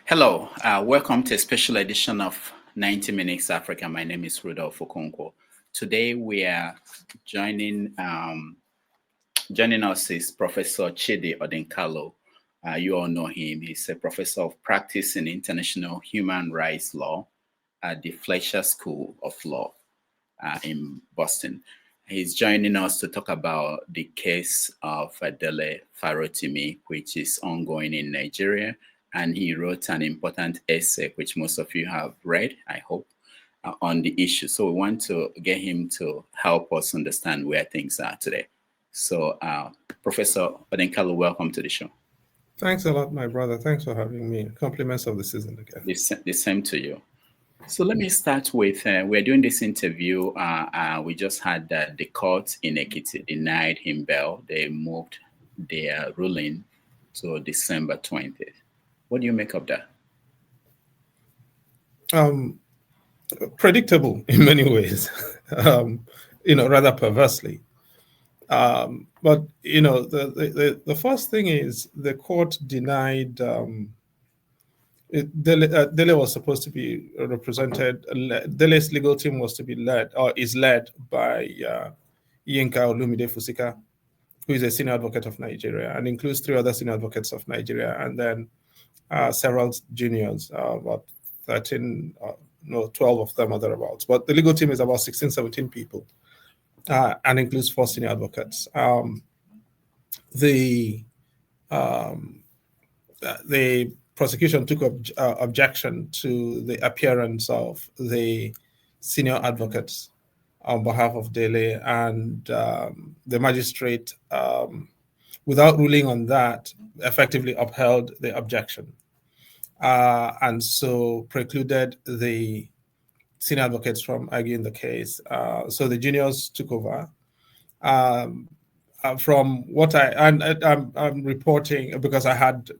Hello, welcome to a special edition of 90 Minutes Africa. My name is Rudolph Okonkwo. Today we are joining us is Professor Chidi Odinkalu. You all know him. He's a professor of practice in international human rights law at the Fletcher School of Law in Boston. He's joining us to talk about the case of Dele Farotimi, which is ongoing in Nigeria. And he wrote an important essay, which most of you have read, I hope, on the issue. So we want to get him to help us understand where things are today. So Professor Odinkalu, welcome to the show. Thanks a lot, my brother. Thanks for having me. Compliments of the season again. The same to you. So let me start with, we're doing this interview. We just had the court in Ekiti denied him bail. They moved their ruling to December 20th. What do you make of that? Predictable in many ways, rather perversely. But, the first thing is the court denied Dele was supposed to be represented. Dele's legal team was to be led, or is led, by Yinka Olumide Fusika, who is a senior advocate of Nigeria, and includes 3 other senior advocates of Nigeria, and then several juniors, about 13, 12 of them or thereabouts. But the legal team is about 16, 17 people, and includes 4 senior advocates. The prosecution took objection to the appearance of the senior advocates on behalf of Dele, and the magistrate, without ruling on that, effectively upheld the objection, and so precluded the senior advocates from arguing the case. So the juniors took over. From what I'm reporting, because I had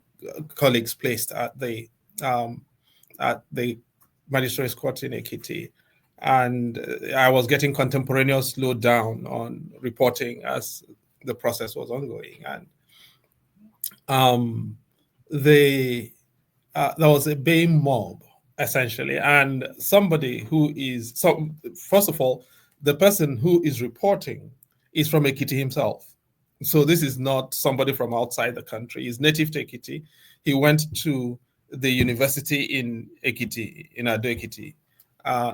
colleagues placed at the magistrate's court in Ekiti, and I was getting contemporaneous slowdown on reporting as the process was ongoing, and there was a baying mob essentially, and somebody who is first of all, the person who is reporting is from Ekiti himself. So this is not somebody from outside the country. He's native to Ekiti. He went to the university in Ekiti, in Ado Ekiti,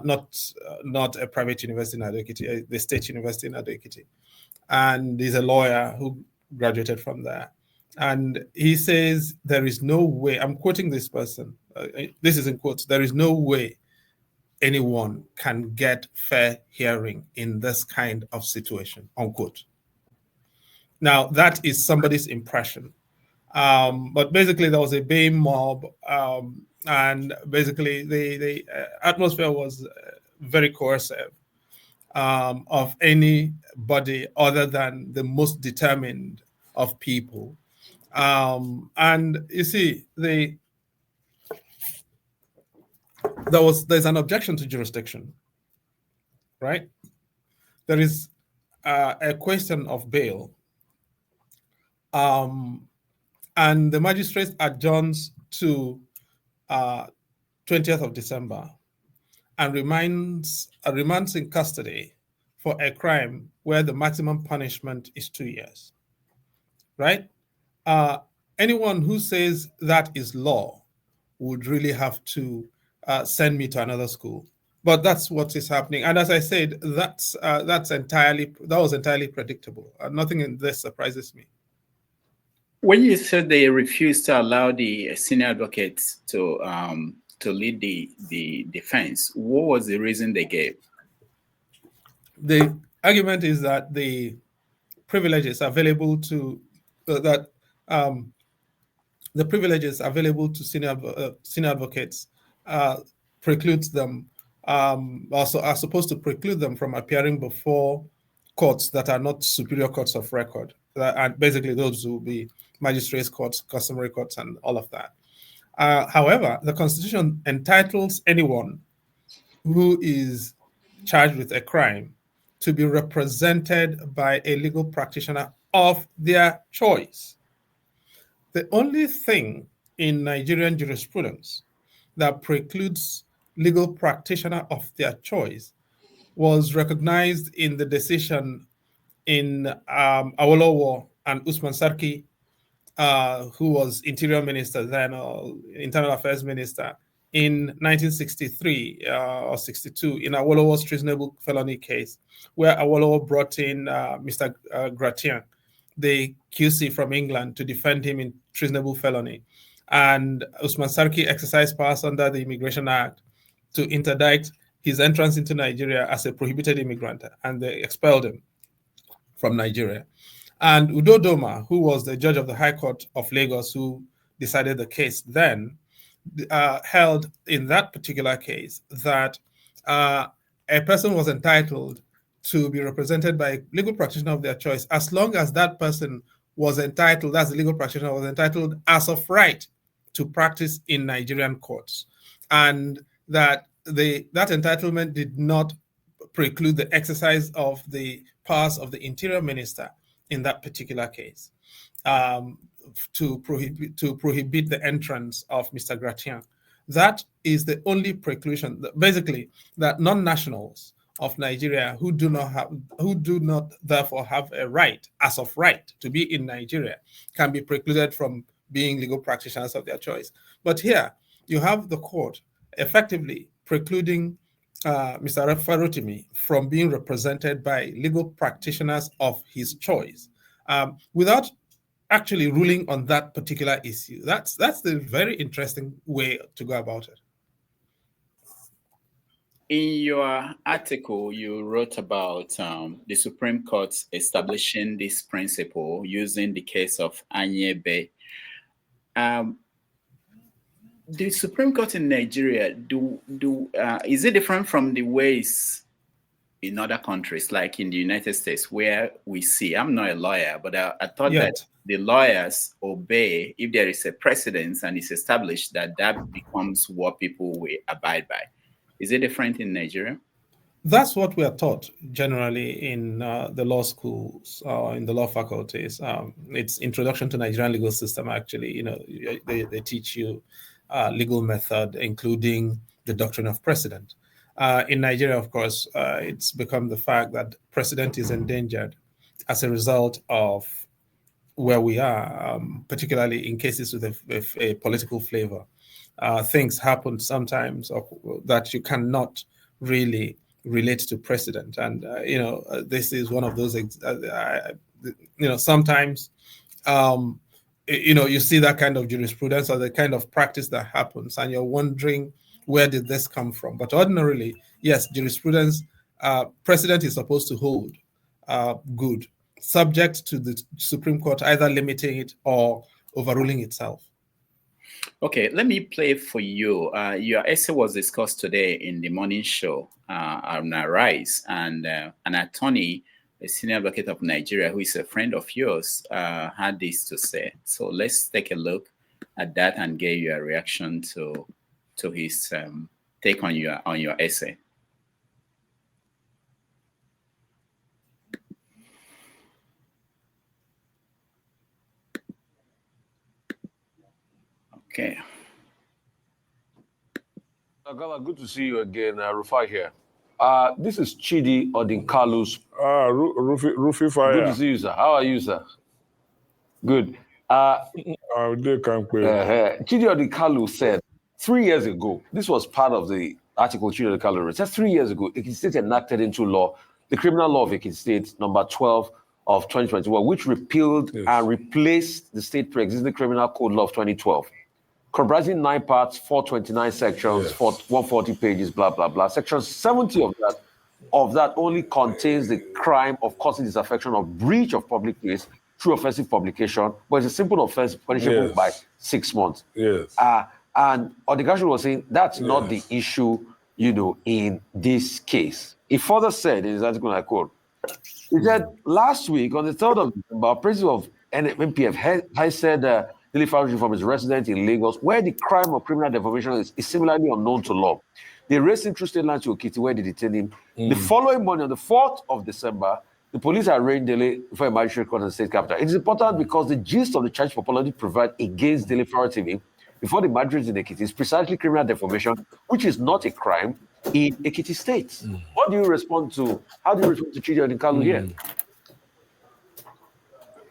not a private university in Ado Ekiti, the state university in Ado Ekiti. And he's a lawyer who graduated from there. And he says there is no way, I'm quoting this person, this is in quotes, there is no way anyone can get fair hearing in this kind of situation, unquote. Now, that is somebody's impression. But basically, there was a baying mob, and basically the atmosphere was very coercive of anybody other than the most determined of people. And you see, there's an objection to jurisdiction, right? There is a question of bail. And the magistrate adjourns to 20th of December and remands in custody for a crime where the maximum punishment is 2 years, right? Anyone who says that is law would really have to send me to another school. But that's what is happening. And as I said, that was entirely predictable. Nothing in this surprises me. When you said they refused to allow the senior advocates to lead the defense, what was the reason they gave? The argument is that the privileges available to senior advocates precludes them, also are supposed to preclude them from appearing before courts that are not superior courts of record, and basically those will be magistrates courts, customary courts, and all of that. However, the Constitution entitles anyone who is charged with a crime to be represented by a legal practitioner of their choice. The only thing in Nigerian jurisprudence that precludes legal practitioner of their choice was recognized in the decision in Awolowo and Usman Sarki, who was Interior Minister then, or Internal Affairs Minister, in 1963 or 62 in Awolowo's treasonable felony case, where Awolowo brought in Mr. Gratien, the QC from England, to defend him in treasonable felony. And Usman Sarki exercised powers under the Immigration Act to interdict his entrance into Nigeria as a prohibited immigrant, and they expelled him from Nigeria. And Udo Doma, who was the judge of the High Court of Lagos, who decided the case then, held in that particular case that a person was entitled to be represented by a legal practitioner of their choice as long as that person was entitled, as the legal practitioner was entitled as of right to practice in Nigerian courts, and that that entitlement did not preclude the exercise of the powers of the Interior Minister in that particular case, to prohibit the entrance of Mr. Gratien. That is the only preclusion, basically, that non-nationals of Nigeria who do not therefore have a right, as of right, to be in Nigeria, can be precluded from being legal practitioners of their choice. But here, you have the court effectively precluding Mr. Farotimi from being represented by legal practitioners of his choice, without actually ruling on that particular issue. That's the very interesting way to go about it. In your article, you wrote about the Supreme Court establishing this principle using the case of Anyebe. The Supreme Court in Nigeria, is it different from the ways in other countries, like in the United States, where we see, I'm not a lawyer, but I thought that the lawyers obey if there is a precedent and it's established that becomes what people will abide by. Is it different in Nigeria? That's what we are taught generally in the law schools or in the law faculties. It's Introduction to Nigerian Legal System, actually. They teach you legal method, including the doctrine of precedent. In Nigeria, of course, it's become the fact that precedent is endangered as a result of where we are, particularly in cases with a political flavor. Things happen sometimes that you cannot really relate to precedent. And, this is one of those, sometimes, you see that kind of jurisprudence or the kind of practice that happens, and you're wondering, where did this come from? But ordinarily, yes, jurisprudence, precedent is supposed to hold good, subject to the Supreme Court either limiting it or overruling itself. Okay, let me play for you. Your essay was discussed today in the morning show on Arise, and an attorney, a senior advocate of Nigeria, who is a friend of yours, had this to say. So let's take a look at that and get your reaction to his take on your essay. Okay. Agala, good to see you again. Rufai here. This is Chidi Odinkalu's. Rufai Fire. Good to see you, sir. How are you, sir? Good. Chidi Odinkalu said 3 years ago, this was part of the article Chidi Odinkalu wrote. It says 3 years ago, Ekiti State enacted into law the criminal law of Ekiti State, number 12 of 2021, which repealed and replaced the state pre-existing criminal code law of 2012. Comprising 9 parts, 429 sections, 140 pages, blah, blah, blah. Section 70 of that only contains the crime of causing disaffection or breach of public place through offensive publication, but it's a simple offense punishable by 6 months. And Odinkalu was saying that's not the issue, in this case. He further said in his article, I quote, he said, last week on the 3rd of December, President of NPF, I said, Dele Farotimi from his residence in Lagos, where the crime of criminal defamation is similarly unknown to law. They raced him through state line to Ekiti, where they detained him. The following morning, on the 4th of December, the police arraigned Dele before a magistrate court in the state capital. It is important because the gist of the charge for policy provide against Dele Farotimi before the magistrates in Ekiti is precisely criminal defamation, which is not a crime in Ekiti State. What do you respond to? How do you respond to Chidi Odinkalu here?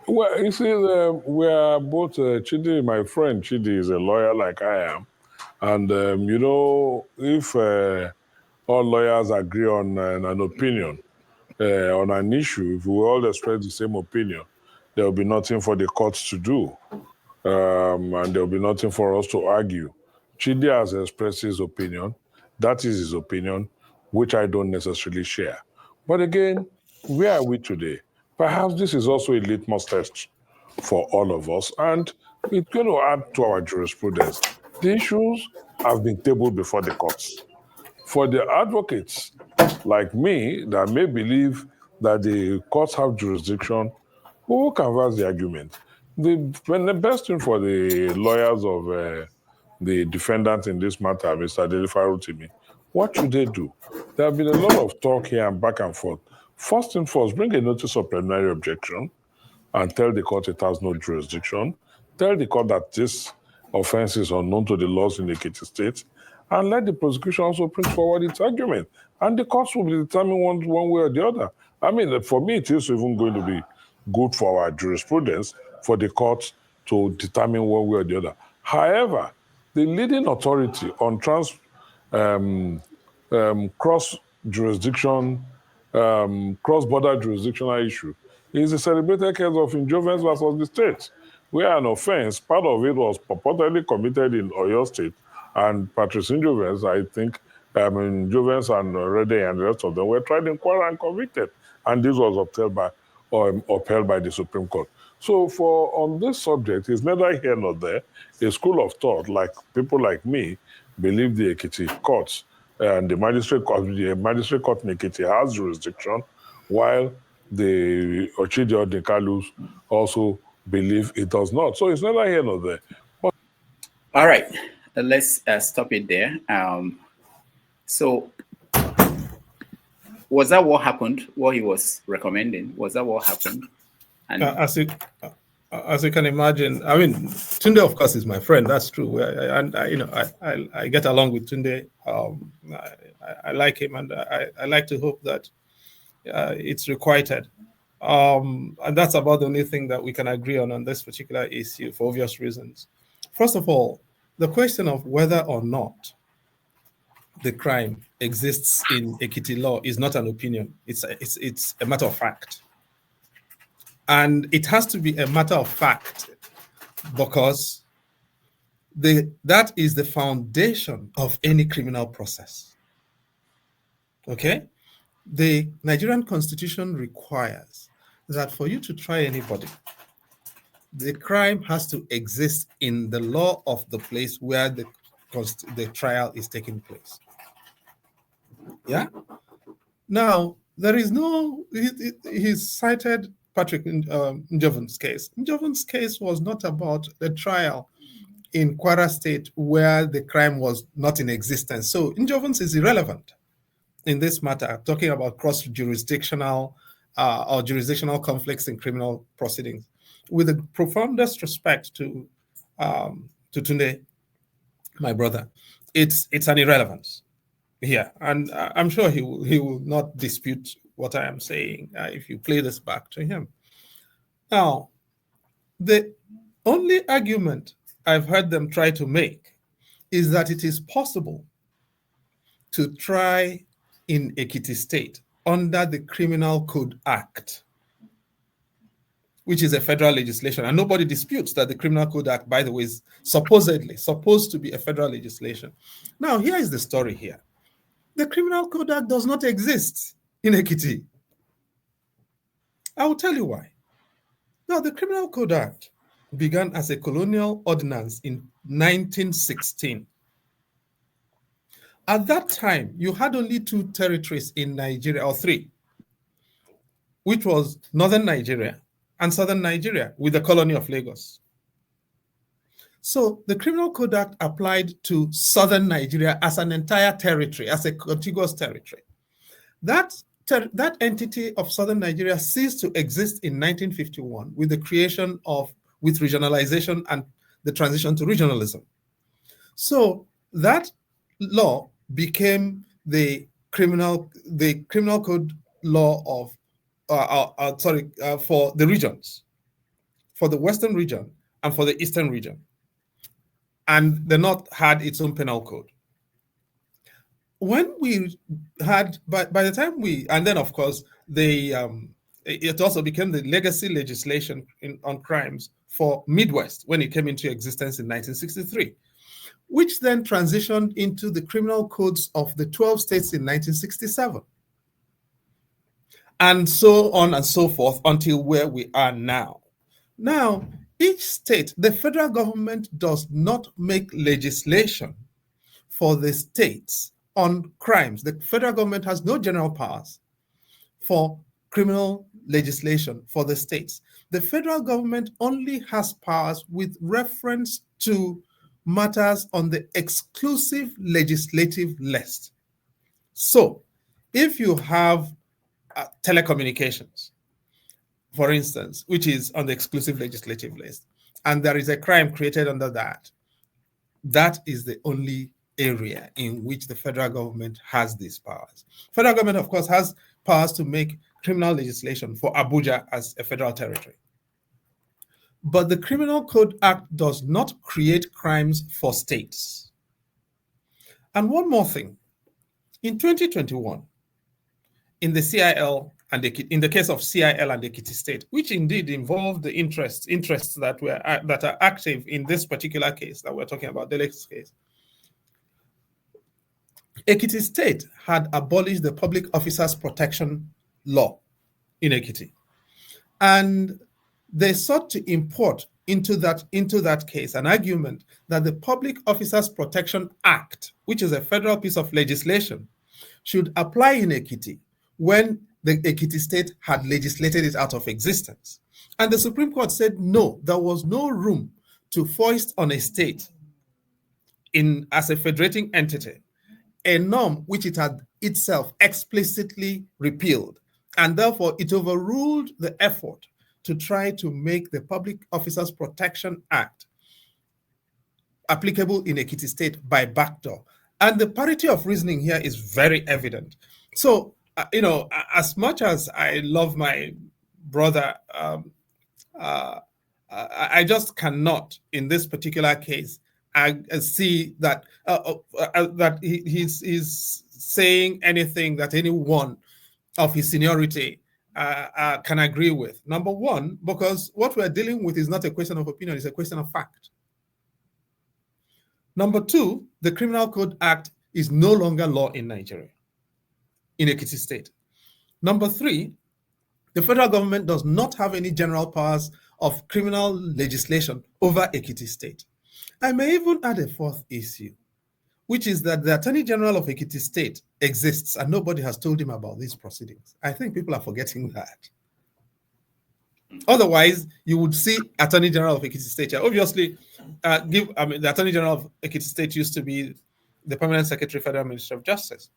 Well, you see, we are both, Chidi, my friend Chidi is a lawyer like I am. And, you know, if all lawyers agree on an opinion, on an issue, if we all express the same opinion, there will be nothing for the courts to do. And there will be nothing for us to argue. Chidi has expressed his opinion. That is his opinion, which I don't necessarily share. But again, where are we today? Perhaps this is also a litmus test for all of us, and it's going to add to our jurisprudence. The issues have been tabled before the courts. For the advocates like me that may believe that the courts have jurisdiction, we will canvass the argument. The best thing for the lawyers of the defendant in this matter, Mr. Dele Farotimi, what should they do? There have been a lot of talk here and back and forth. First and first, bring a notice of preliminary objection and tell the court it has no jurisdiction. Tell the court that this offense is unknown to the laws in the Ekiti State, and let the prosecution also bring forward its argument. And the courts will be determined one way or the other. I mean, for me, it is even going to be good for our jurisprudence for the courts to determine one way or the other. However, the leading authority on cross-jurisdiction, cross-border jurisdictional issue is the celebrated case of Injovens versus the state, where an offense, part of it was purportedly committed in Oyo State, and Patrice Injovens, I think, Injovens and Rede and the rest of them were tried in Kwara and convicted, and this was upheld by the Supreme Court. So on this subject, it's neither here nor there. A school of thought, like people like me, believe the Ekiti courts and the magistrate court in Ekiti has jurisdiction, while the Chidi Odinkalu also believe it does not. So it's neither here nor there. All right, let's stop it there. So was that what happened, what he was recommending? Was that what happened? And as you can imagine, I mean, Tunde, of course, is my friend. That's true. I get along with Tunde. I like him, and I like to hope that it's requited. And that's about the only thing that we can agree on this particular issue for obvious reasons. First of all, the question of whether or not the crime exists in Ekiti law is not an opinion. It's a matter of fact. And it has to be a matter of fact because that is the foundation of any criminal process. Okay? The Nigerian Constitution requires that for you to try anybody, the crime has to exist in the law of the place where the trial is taking place. Yeah? Now, there is no, he's cited Patrick Njoven's case. Njoven's case was not about the trial in Kwara State where the crime was not in existence. So Njoven's is irrelevant in this matter, talking about cross-jurisdictional or jurisdictional conflicts in criminal proceedings. With the profoundest respect to Tunde, my brother, it's an irrelevance here. And I'm sure he will not dispute what I am saying if you play this back to him. Now, the only argument I've heard them try to make is that it is possible to try in Ekiti State under the Criminal Code Act, which is a federal legislation. And nobody disputes that the Criminal Code Act, by the way, is supposedly supposed to be a federal legislation. Now, here is the story here. The Criminal Code Act does not exist in Ekiti. I will tell you why. Now, the Criminal Code Act began as a colonial ordinance in 1916. At that time, you had only two territories in Nigeria, or three, which was Northern Nigeria and Southern Nigeria with the colony of Lagos. So the Criminal Code Act applied to Southern Nigeria as an entire territory, as a contiguous territory. That entity of Southern Nigeria ceased to exist in 1951 with the creation of, with regionalization and the transition to regionalism. So that law became the criminal code law of for the regions, for the Western region and for the Eastern region. And the North had its own penal code. When we had, by the time and then of course, it also became the legacy legislation on crimes for Midwest when it came into existence in 1963, which then transitioned into the criminal codes of the 12 states in 1967. And so on and so forth until where we are now. Now, each state, the federal government does not make legislation for the states on crimes. The federal government has no general powers for criminal legislation for the states. The federal government only has powers with reference to matters on the exclusive legislative list. So, if you have telecommunications, for instance, which is on the exclusive legislative list, and there is a crime created under that, that is the only area in which the federal government has these powers. Federal government, of course, has powers to make criminal legislation for Abuja as a federal territory. But the Criminal Code Act does not create crimes for states. And one more thing. In 2021, in the CIL and in the case of CIL and Ekiti State, which indeed involved the interests that are active in this particular case that we're talking about, Dele's case, Ekiti State had abolished the Public Officers Protection Law in Ekiti, and they sought to import into that case an argument that the Public Officers Protection Act, which is a federal piece of legislation, should apply in Ekiti when the Ekiti State had legislated it out of existence. And the Supreme Court said no, there was no room to foist on a state as a federating entity a norm which it had itself explicitly repealed. And therefore, it overruled the effort to try to make the Public Officers Protection Act applicable in Ekiti State by backdoor. And the parity of reasoning here is very evident. So, as much as I love my brother, I just cannot, in this particular case, I see that that he's saying anything that anyone of his seniority can agree with. Number one, because what we're dealing with is not a question of opinion, it's a question of fact. Number two, the Criminal Code Act is no longer law in Nigeria, in Ekiti State. Number three, the federal government does not have any general powers of criminal legislation over Ekiti State. I may even add a fourth issue, which is that the Attorney General of Ekiti State exists and nobody has told him about these proceedings. I think people are forgetting that. Otherwise, you would see Attorney General of Ekiti State here. Obviously, the Attorney General of Ekiti State used to be the Permanent Secretary, Federal Minister of Justice.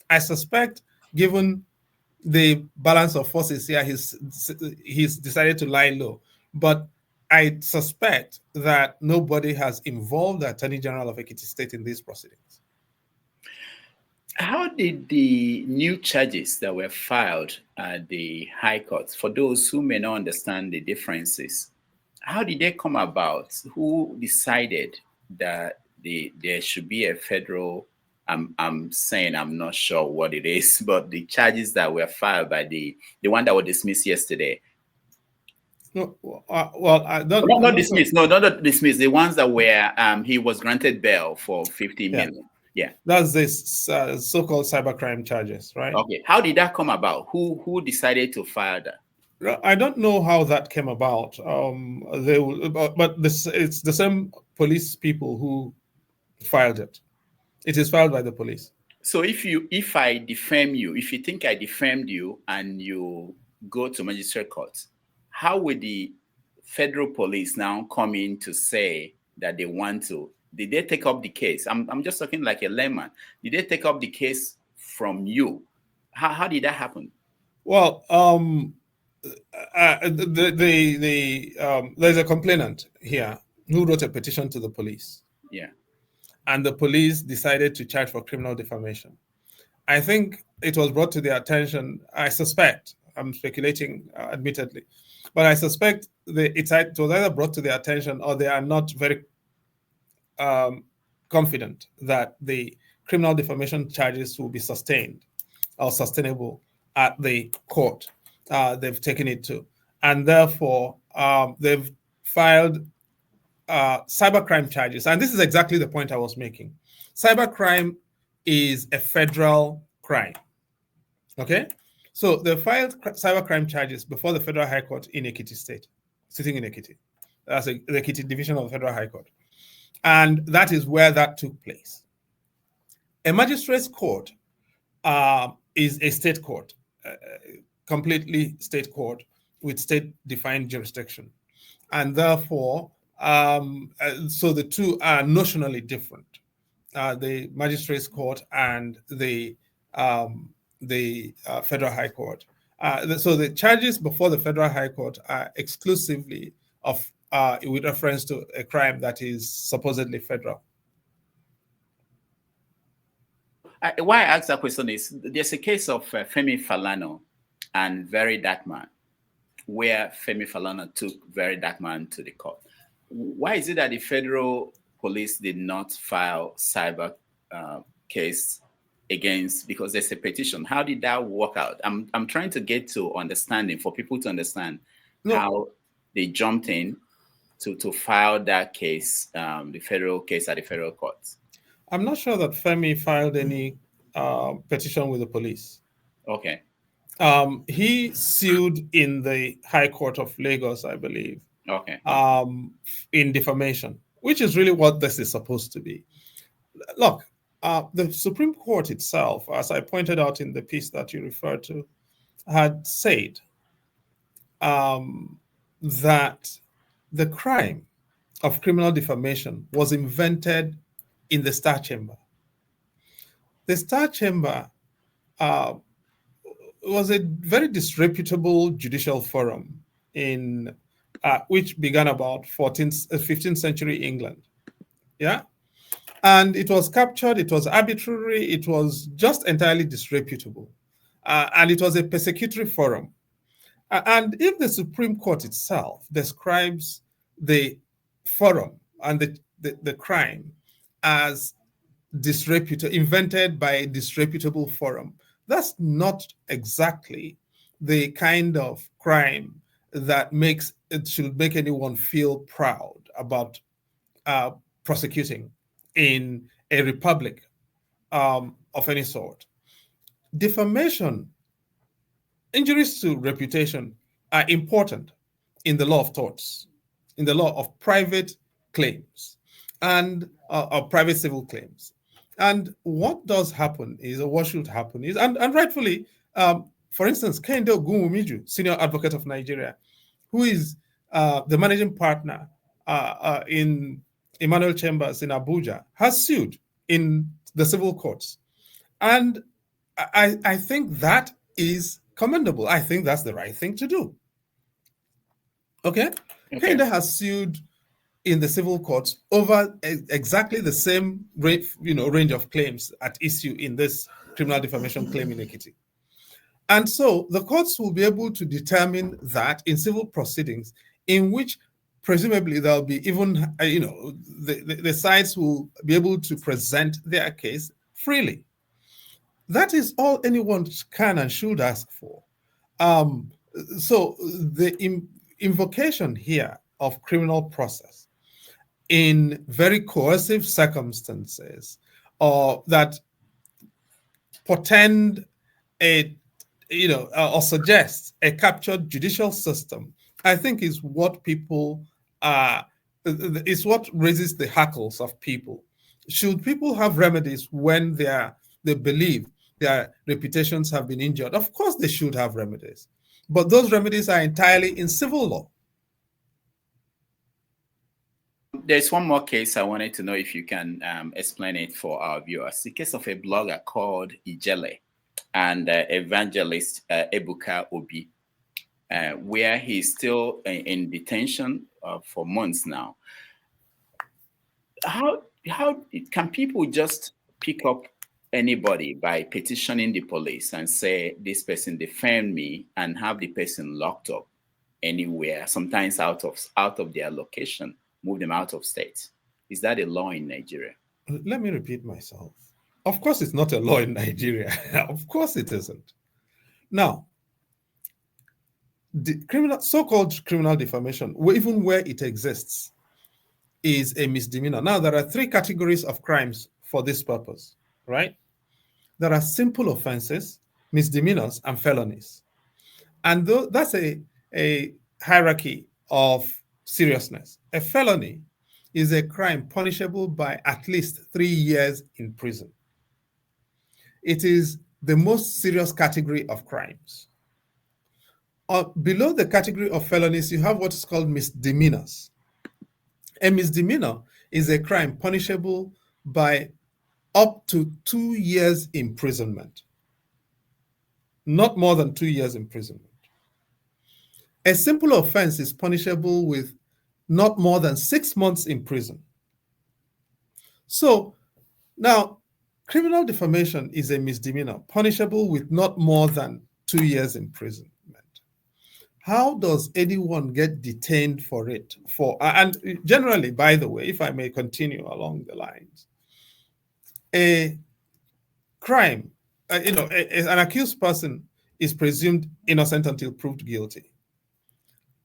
I suspect, given the balance of forces here, he's decided to lie low. But I suspect that nobody has involved the Attorney General of Ekiti State in these proceedings. How did the new charges that were filed at the High Court, for those who may not understand the differences, how did they come about? Who decided that there should be a federal, I'm saying I'm not sure what it is, but the charges that were filed by the one that was dismissed yesterday? No, well, I don't. Not dismissed. No, not dismissed. The ones that were he was granted bail for 50 million. Yeah, that's this so-called cybercrime charges, right? Okay, how did that come about? Who decided to file that? I don't know how that came about. But it's the same police people who filed it. It is filed by the police. So if I defame you, if you think I defamed you and you go to magistrate court, how would the federal police now come in to say that they want to? Did they take up the case? I'm just talking like a layman. Did they take up the case from you? How did that happen? Well, there's a complainant here who wrote a petition to the police. Yeah. and the police decided to charge for criminal defamation. I think it was brought to their attention, I suspect, I'm speculating admittedly, but I suspect it was either brought to their attention or they are not very confident that the criminal defamation charges will be sustained or sustainable at the court they've taken it to. And therefore, they've filed cybercrime charges. And this is exactly the point I was making. Cybercrime is a federal crime. Okay? So they filed cybercrime charges before the Federal High Court in Ekiti State, sitting in Ekiti. That's the Ekiti division of the Federal High Court. And that is where that took place. A magistrate's court is a state court, completely state court with state-defined jurisdiction. And therefore, so the two are notionally different, the magistrate's court and the Federal High Court. So the charges before the Federal High Court are exclusively of with reference to a crime that is supposedly federal. Why I ask that question is there's a case of Femi Falana and Very Dark Man, where Femi Falana took Very Dark Man to the court. Why is it that the federal police did not file cyber case against, because there's a petition? How did that work out? I'm trying to get to understanding, for people to understand how they jumped in to file that case, the federal case at the federal courts. I'm not sure that Femi filed any petition with the police. Okay. He sued in the High Court of Lagos, I believe. Okay. In defamation, which is really what this is supposed to be. Look, the Supreme Court itself, as I pointed out in the piece that you referred to, had said that the crime of criminal defamation was invented in the Star Chamber. The Star Chamber was a very disreputable judicial forum in which began about 15th century England. Yeah. And it was captured, it was arbitrary, it was just entirely disreputable. And it was a persecutory forum. And if the Supreme Court itself describes the forum and the crime as disreputable, invented by a disreputable forum, that's not exactly the kind of crime that should make anyone feel proud about prosecuting in a republic of any sort. Defamation, injuries to reputation are important in the law of torts, in the law of private claims and private civil claims. And what does happen is, or what should happen is, and rightfully, for instance, Kehinde Ogunwumiju, Senior Advocate of Nigeria, who is the managing partner in Emmanuel Chambers in Abuja, has sued in the civil courts. And I think that is commendable. I think that's the right thing to do. Okay? Kehinde has sued in the civil courts over exactly the same range of claims at issue in this criminal defamation claim in Ekiti. And so the courts will be able to determine that in civil proceedings in which presumably there'll be even, the sides will be able to present their case freely. That is all anyone can and should ask for. So the invocation here of criminal process in very coercive circumstances or that portend or suggest a captured judicial system, I think is what people is what raises the hackles of people. Should people have remedies when they believe their reputations have been injured? Of course they should have remedies, but those remedies are entirely in civil law. There's one more case I wanted to know if you can explain it for our viewers. The case of a blogger called Ijele and Evangelist Ebuka Obi, where he's still in detention for months now. How how can people just pick up anybody by petitioning the police and say this person defamed me and have the person locked up anywhere, sometimes out of their location, move them out of state? Is that a law in Nigeria? Let me repeat myself. Of course, it's not a law in Nigeria. Of course, it isn't. Now, the so-called criminal defamation, even where it exists, is a misdemeanor. Now, there are three categories of crimes for this purpose, right? There are simple offenses, misdemeanors, and felonies. And that's a hierarchy of seriousness. A felony is a crime punishable by at least 3 years in prison. It is the most serious category of crimes. Below the category of felonies, you have what is called misdemeanors. A misdemeanor is a crime punishable by up to 2 years imprisonment, not more than 2 years imprisonment. A simple offense is punishable with not more than 6 months in prison. So now, criminal defamation is a misdemeanor punishable with not more than 2 years imprisonment. How does anyone get detained for it? And generally, by the way, if I may continue along the lines, a crime, an accused person is presumed innocent until proved guilty.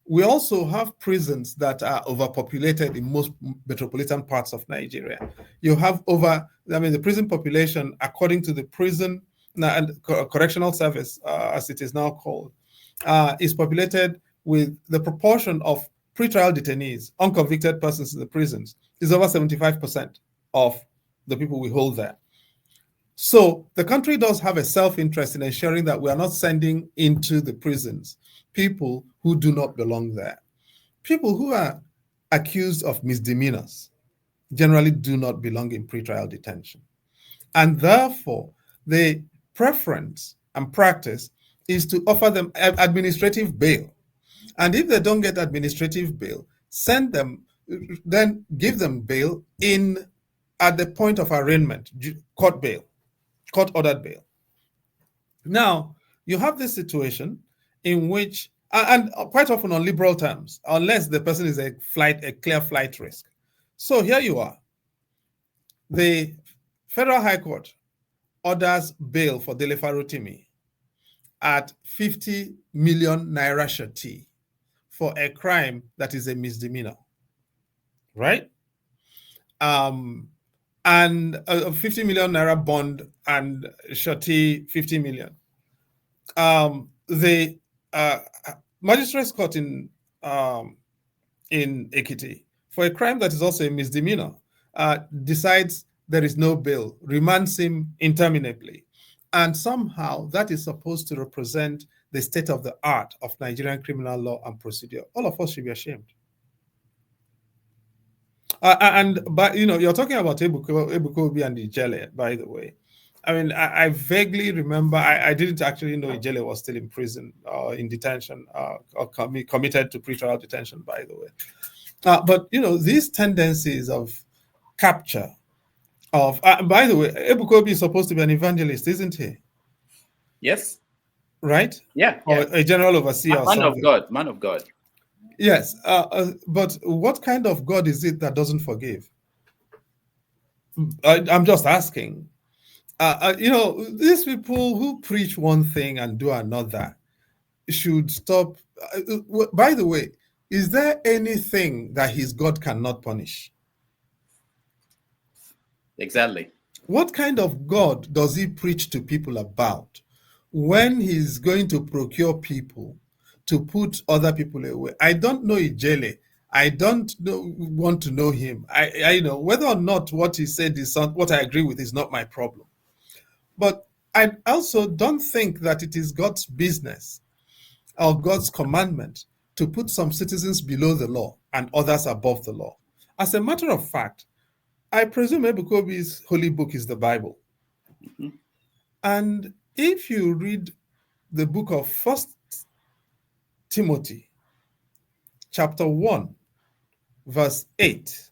We also have prisons that are overpopulated in most metropolitan parts of Nigeria. You have the prison population, according to the Prison and Correctional Service, as it is now called, is populated with the proportion of pretrial detainees, unconvicted persons in the prisons, is over 75% of the people we hold there. So the country does have a self-interest in ensuring that we are not sending into the prisons people who do not belong there. People who are accused of misdemeanors generally do not belong in pretrial detention. And therefore, the preference and practice is to offer them administrative bail. And if they don't get administrative bail, then give them bail at the point of arraignment, court bail, court-ordered bail. Now, you have this situation in which, and quite often on liberal terms, unless the person is a clear flight risk. So here you are. The Federal High Court orders bail for Dele Farotimi at 50 million naira shati for a crime that is a misdemeanor, right? And a 50 million naira bond and shati 50 million. The magistrate's court in Ekiti, for a crime that is also a misdemeanor, decides there is no bail, remands him interminably. And somehow that is supposed to represent the state of the art of Nigerian criminal law and procedure. All of us should be ashamed. But you're talking about Ebuka Obi and Ijele, by the way. I mean, I vaguely remember, I didn't actually know Ijele was still in prison, in detention, or committed to pretrial detention, by the way. But, these tendencies of capture of, by the way, Ebuka Obi is supposed to be an evangelist, isn't he? Yes. Right? Yeah. Or a general overseer. Man of God. Yes. But what kind of God is it that doesn't forgive? I'm just asking. These people who preach one thing and do another should stop. By the way, is there anything that his God cannot punish? Exactly. What kind of God does he preach to people about when he's going to procure people to put other people away? I don't know Ijele. I don't want to know him. I know whether or not what he said is what I agree with is not my problem. But I also don't think that it is God's business or God's commandment to put some citizens below the law and others above the law. As a matter of fact, I presume Ebuka Obi's holy book is the Bible. Mm-hmm. And if you read the book of 1 Timothy, chapter 1, verse 8,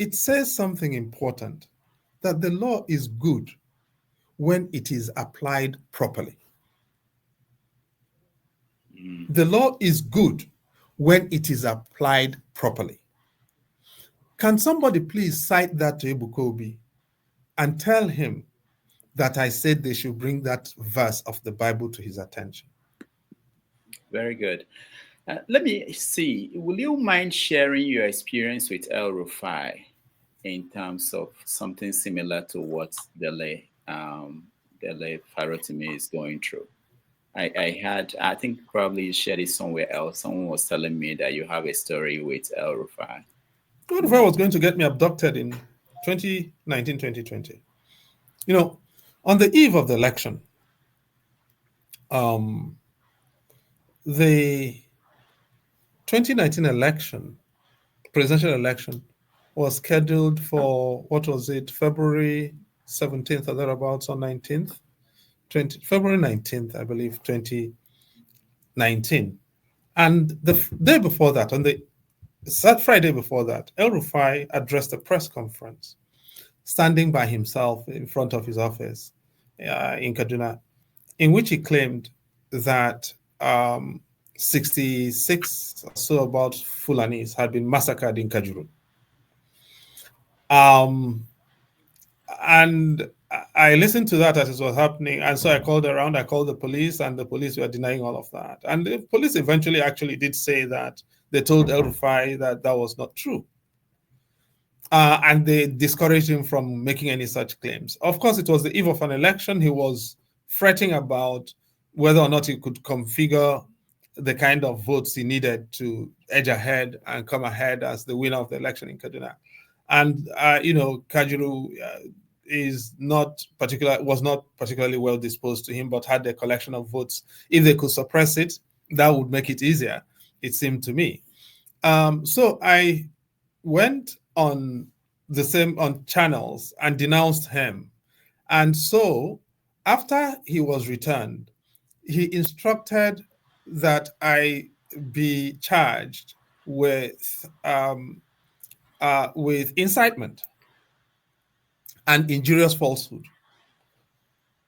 it says something important, that the law is good when it is applied properly. The law is good when it is applied properly. Can somebody please cite that to Ebuka Obi and tell him that I said they should bring that verse of the Bible to his attention? Very good. Let me see. Will you mind sharing your experience with El-Rufai in terms of something similar to what Dele Farotimi is going through? I think probably you shared it somewhere else. Someone was telling me that you have a story with El-Rufai. El-Rufai was going to get me abducted in 2019, 2020. You know, on the eve of the election, the 2019 election, presidential election, was scheduled for, what was it, February 17th or thereabouts, or 19th? February 19th, I believe, 2019. And the day before that, on the Friday before that, El-Rufai addressed a press conference, standing by himself in front of his office in Kaduna, in which he claimed that 66 or so about Fulanis had been massacred in Kajuru. And I listened to that as it was happening. And so I called around, I called the police, and the police were denying all of that. And the police eventually actually did say that they told El-Rufai that that was not true. And they discouraged him from making any such claims. Of course, it was the eve of an election. He was fretting about whether or not he could configure the kind of votes he needed to edge ahead and come ahead as the winner of the election in Kaduna. And Kajuru was not particularly well disposed to him, but had a collection of votes. If they could suppress it, that would make it easier, it seemed to me. So I went on channels and denounced him. And so after he was returned, he instructed that I be charged with incitement and injurious falsehood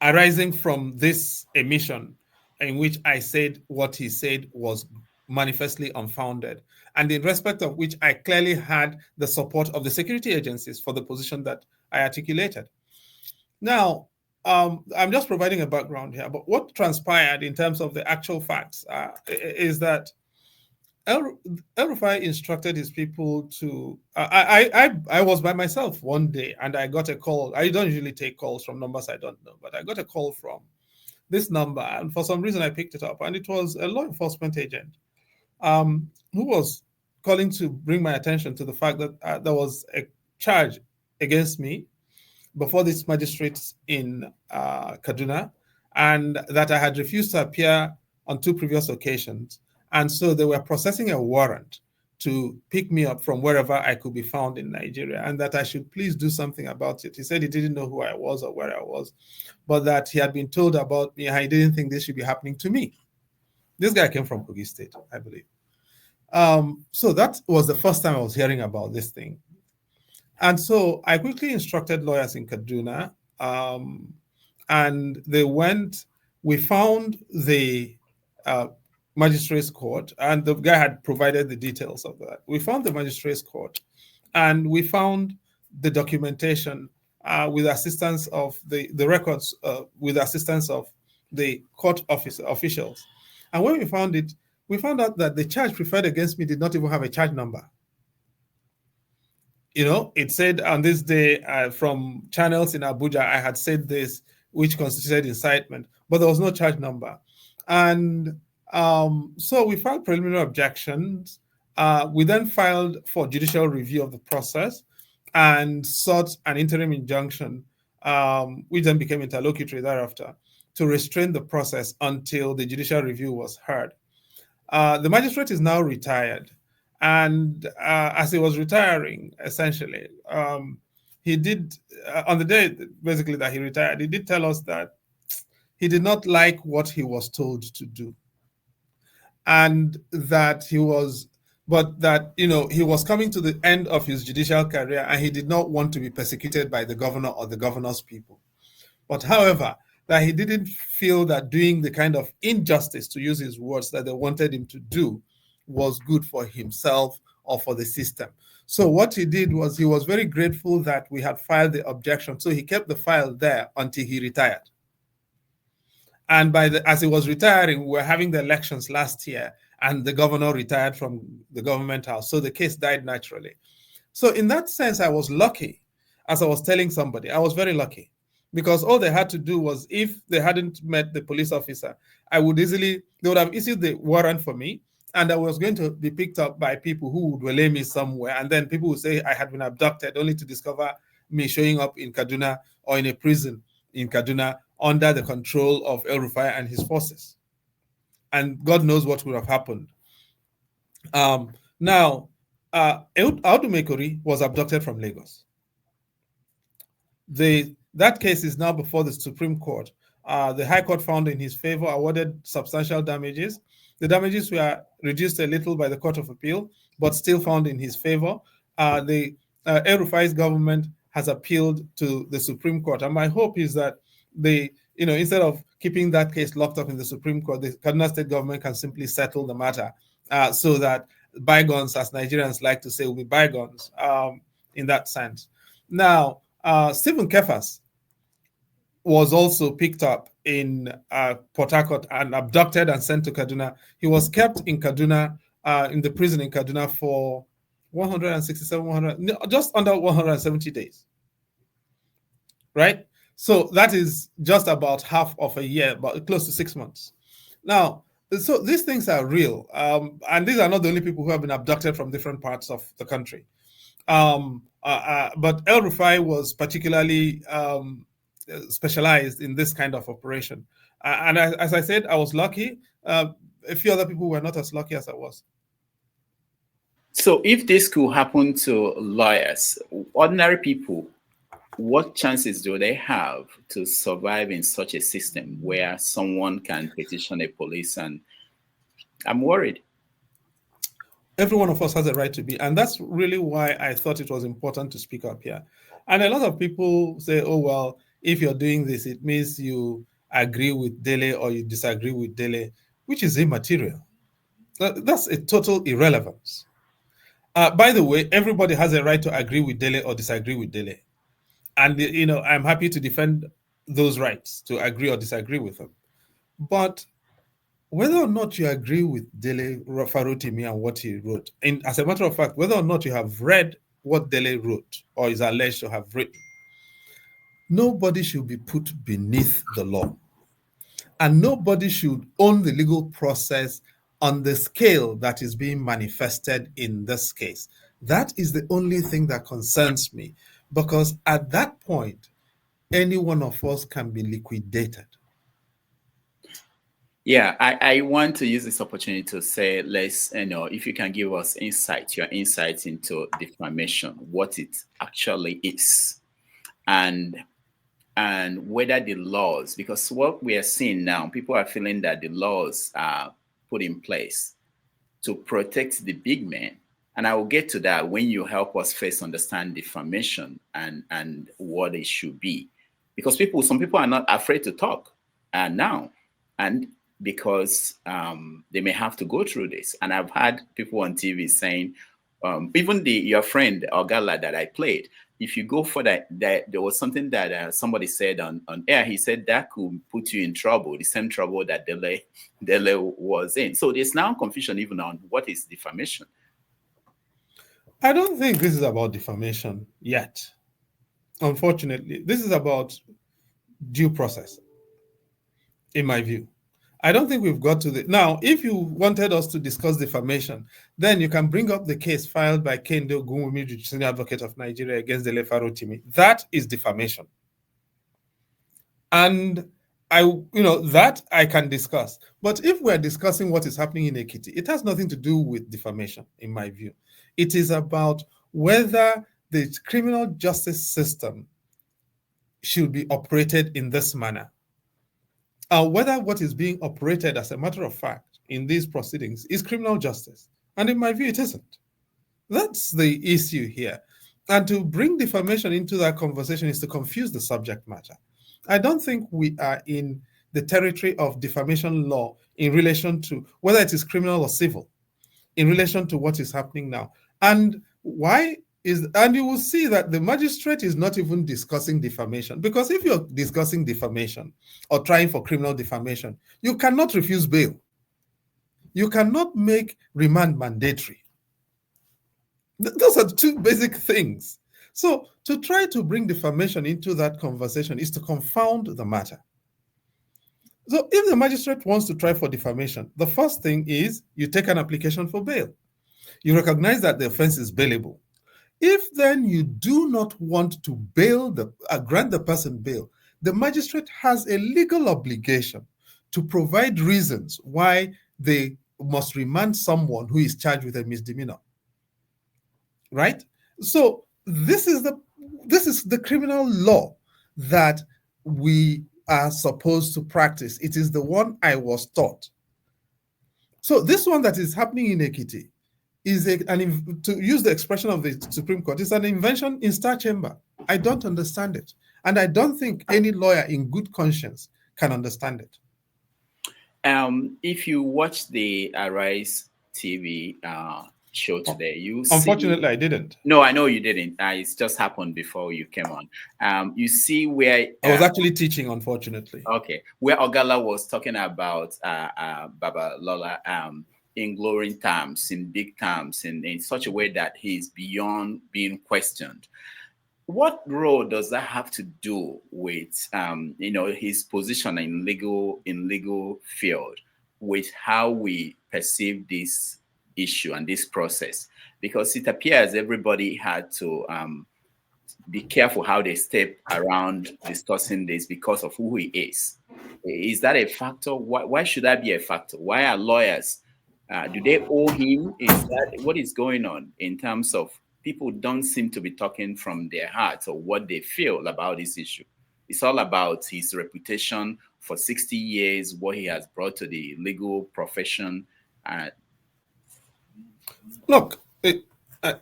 arising from this emission, in which I said what he said was manifestly unfounded, and in respect of which I clearly had the support of the security agencies for the position that I articulated. Now, I'm just providing a background here, but what transpired in terms of the actual facts is that El-Rufai instructed his people to. I was by myself one day, and I got a call. I don't usually take calls from numbers I don't know, but I got a call from this number, and for some reason I picked it up, and it was a law enforcement agent who was calling to bring my attention to the fact that there was a charge against me before this magistrates in Kaduna, and that I had refused to appear on 2 previous occasions. And so they were processing a warrant to pick me up from wherever I could be found in Nigeria, and that I should please do something about it. He said he didn't know who I was or where I was, but that he had been told about me. I didn't think this should be happening to me. This guy came from Kogi State, I believe. So that was the first time I was hearing about this thing. And so I quickly instructed lawyers in Kaduna, and they went. We found the magistrates court, and the guy had provided the details of that. We found the magistrates court, and we found the documentation with assistance of the records, with assistance of the court officials. And when we found it, we found out that the charge preferred against me did not even have a charge number. You know, it said on this day from channels in Abuja, I had said this, which constituted incitement, but there was no charge number. And so we filed preliminary objections. We then filed for judicial review of the process and sought an interim injunction, which then became interlocutory thereafter, to restrain the process until the judicial review was heard. The magistrate is now retired. And as he was retiring, essentially, he did, on the day basically that he retired, he did tell us that he did not like what he was told to do, and that he was but that, he was coming to the end of his judicial career and he did not want to be persecuted by the governor or the governor's people. But however, that he didn't feel that doing the kind of injustice, to use his words, that they wanted him to do was good for himself or for the system. So what he did was he was very grateful that we had filed the objection. So he kept the file there until he retired. And as he was retiring, we were having the elections last year, and the governor retired from the government house. So the case died naturally. So in that sense, I was lucky. As I was telling somebody, I was very lucky, because all they had to do was, if they hadn't met the police officer, they would have issued the warrant for me, and I was going to be picked up by people who would relay me somewhere. And then people would say I had been abducted, only to discover me showing up in Kaduna or in a prison in Kaduna under the control of El-Rufai and his forces. And God knows what would have happened. Now, Audumekori was abducted from Lagos. That case is now before the Supreme Court. The High Court found in his favor, awarded substantial damages. The damages were reduced a little by the Court of Appeal, but still found in his favor. The El-Rufai's government has appealed to the Supreme Court. And my hope is that instead of keeping that case locked up in the Supreme Court, the Kaduna State government can simply settle the matter, so that bygones, as Nigerians like to say, will be bygones in that sense. Now, Stephen Kefas was also picked up in Port Harcourt and abducted and sent to Kaduna. He was kept in Kaduna, in the prison in Kaduna, for just under 170 days. Right? So that is just about half of a year, but close to 6 months. Now, so these things are real. And these are not the only people who have been abducted from different parts of the country. But El-Rufai was particularly specialized in this kind of operation. And as I said, I was lucky. A few other people were not as lucky as I was. So if this could happen to lawyers, ordinary people, what chances do they have to survive in such a system where someone can petition a police? And I'm worried. Every one of us has a right to be. And that's really why I thought it was important to speak up here. And a lot of people say, oh, well, if you're doing this, it means you agree with Dele or you disagree with Dele, which is immaterial. That's a total irrelevance. By the way, everybody has a right to agree with Dele or disagree with Dele. And, I'm happy to defend those rights, to agree or disagree with them. But whether or not you agree with Dele Farotimi and what he wrote, and as a matter of fact, whether or not you have read what Dele wrote or is alleged to have written, nobody should be put beneath the law. And nobody should own the legal process on the scale that is being manifested in this case. That is the only thing that concerns me, because at that point, any one of us can be liquidated. Yeah, I want to use this opportunity to say, if you can give us your insights into defamation, what it actually is, and whether the laws, because what we are seeing now, people are feeling that the laws are put in place to protect the big men. And I will get to that when you help us first understand defamation and what it should be. Because some people are not afraid to talk now, and because they may have to go through this. And I've had people on TV saying, even your friend Ogala that I played, if you go for that there was something that somebody said on air. He said that could put you in trouble, the same trouble that Dele was in. So there's now confusion even on what is defamation. I don't think this is about defamation yet. Unfortunately, this is about due process, in my view. I don't think we've got to the... Now, if you wanted us to discuss defamation, then you can bring up the case filed by Kende Ogunwumi, Senior Advocate of Nigeria, against Dele Farotimi. That is defamation. And that I can discuss. But if we're discussing what is happening in Ekiti, it has nothing to do with defamation, in my view. It is about whether the criminal justice system should be operated in this manner. Whether what is being operated, as a matter of fact, in these proceedings is criminal justice. And in my view, it isn't. That's the issue here. And to bring defamation into that conversation is to confuse the subject matter. I don't think we are in the territory of defamation law in relation to whether it is criminal or civil, in relation to what is happening now. And why is, and you will see that the magistrate is not even discussing defamation, because if you're discussing defamation or trying for criminal defamation, you cannot refuse bail. You cannot make remand mandatory. Those are two basic things. So to try to bring defamation into that conversation is to confound the matter. So if the magistrate wants to try for defamation, the first thing is you take an application for bail. You recognize that the offense is bailable. If then you do not want to grant the person bail, the magistrate has a legal obligation to provide reasons why they must remand someone who is charged with a misdemeanor. Right? So this is the criminal law that we are supposed to practice. It is the one I was taught. So this one that is happening in Ekiti is to use the expression of the Supreme Court, is an invention in Star Chamber. I don't understand it. And I don't think any lawyer in good conscience can understand it. If you watch the AriseTV show today, unfortunately I didn't. No, I know you didn't. It's just happened before you came on. You see where I was actually teaching, unfortunately. Okay, where Ogala was talking about Babalola in glowing terms, in big terms, in such a way that he's beyond being questioned. What role does that have to do with his position in legal field, with how we perceive this issue and this process? Because it appears everybody had to be careful how they step around discussing this because of who he is. Is that a factor? Why should that be a factor? Why are lawyers? Do they owe him? Is that what is going on in terms of people don't seem to be talking from their hearts or what they feel about this issue? It's all about his reputation for 60 years, what he has brought to the legal profession. Look,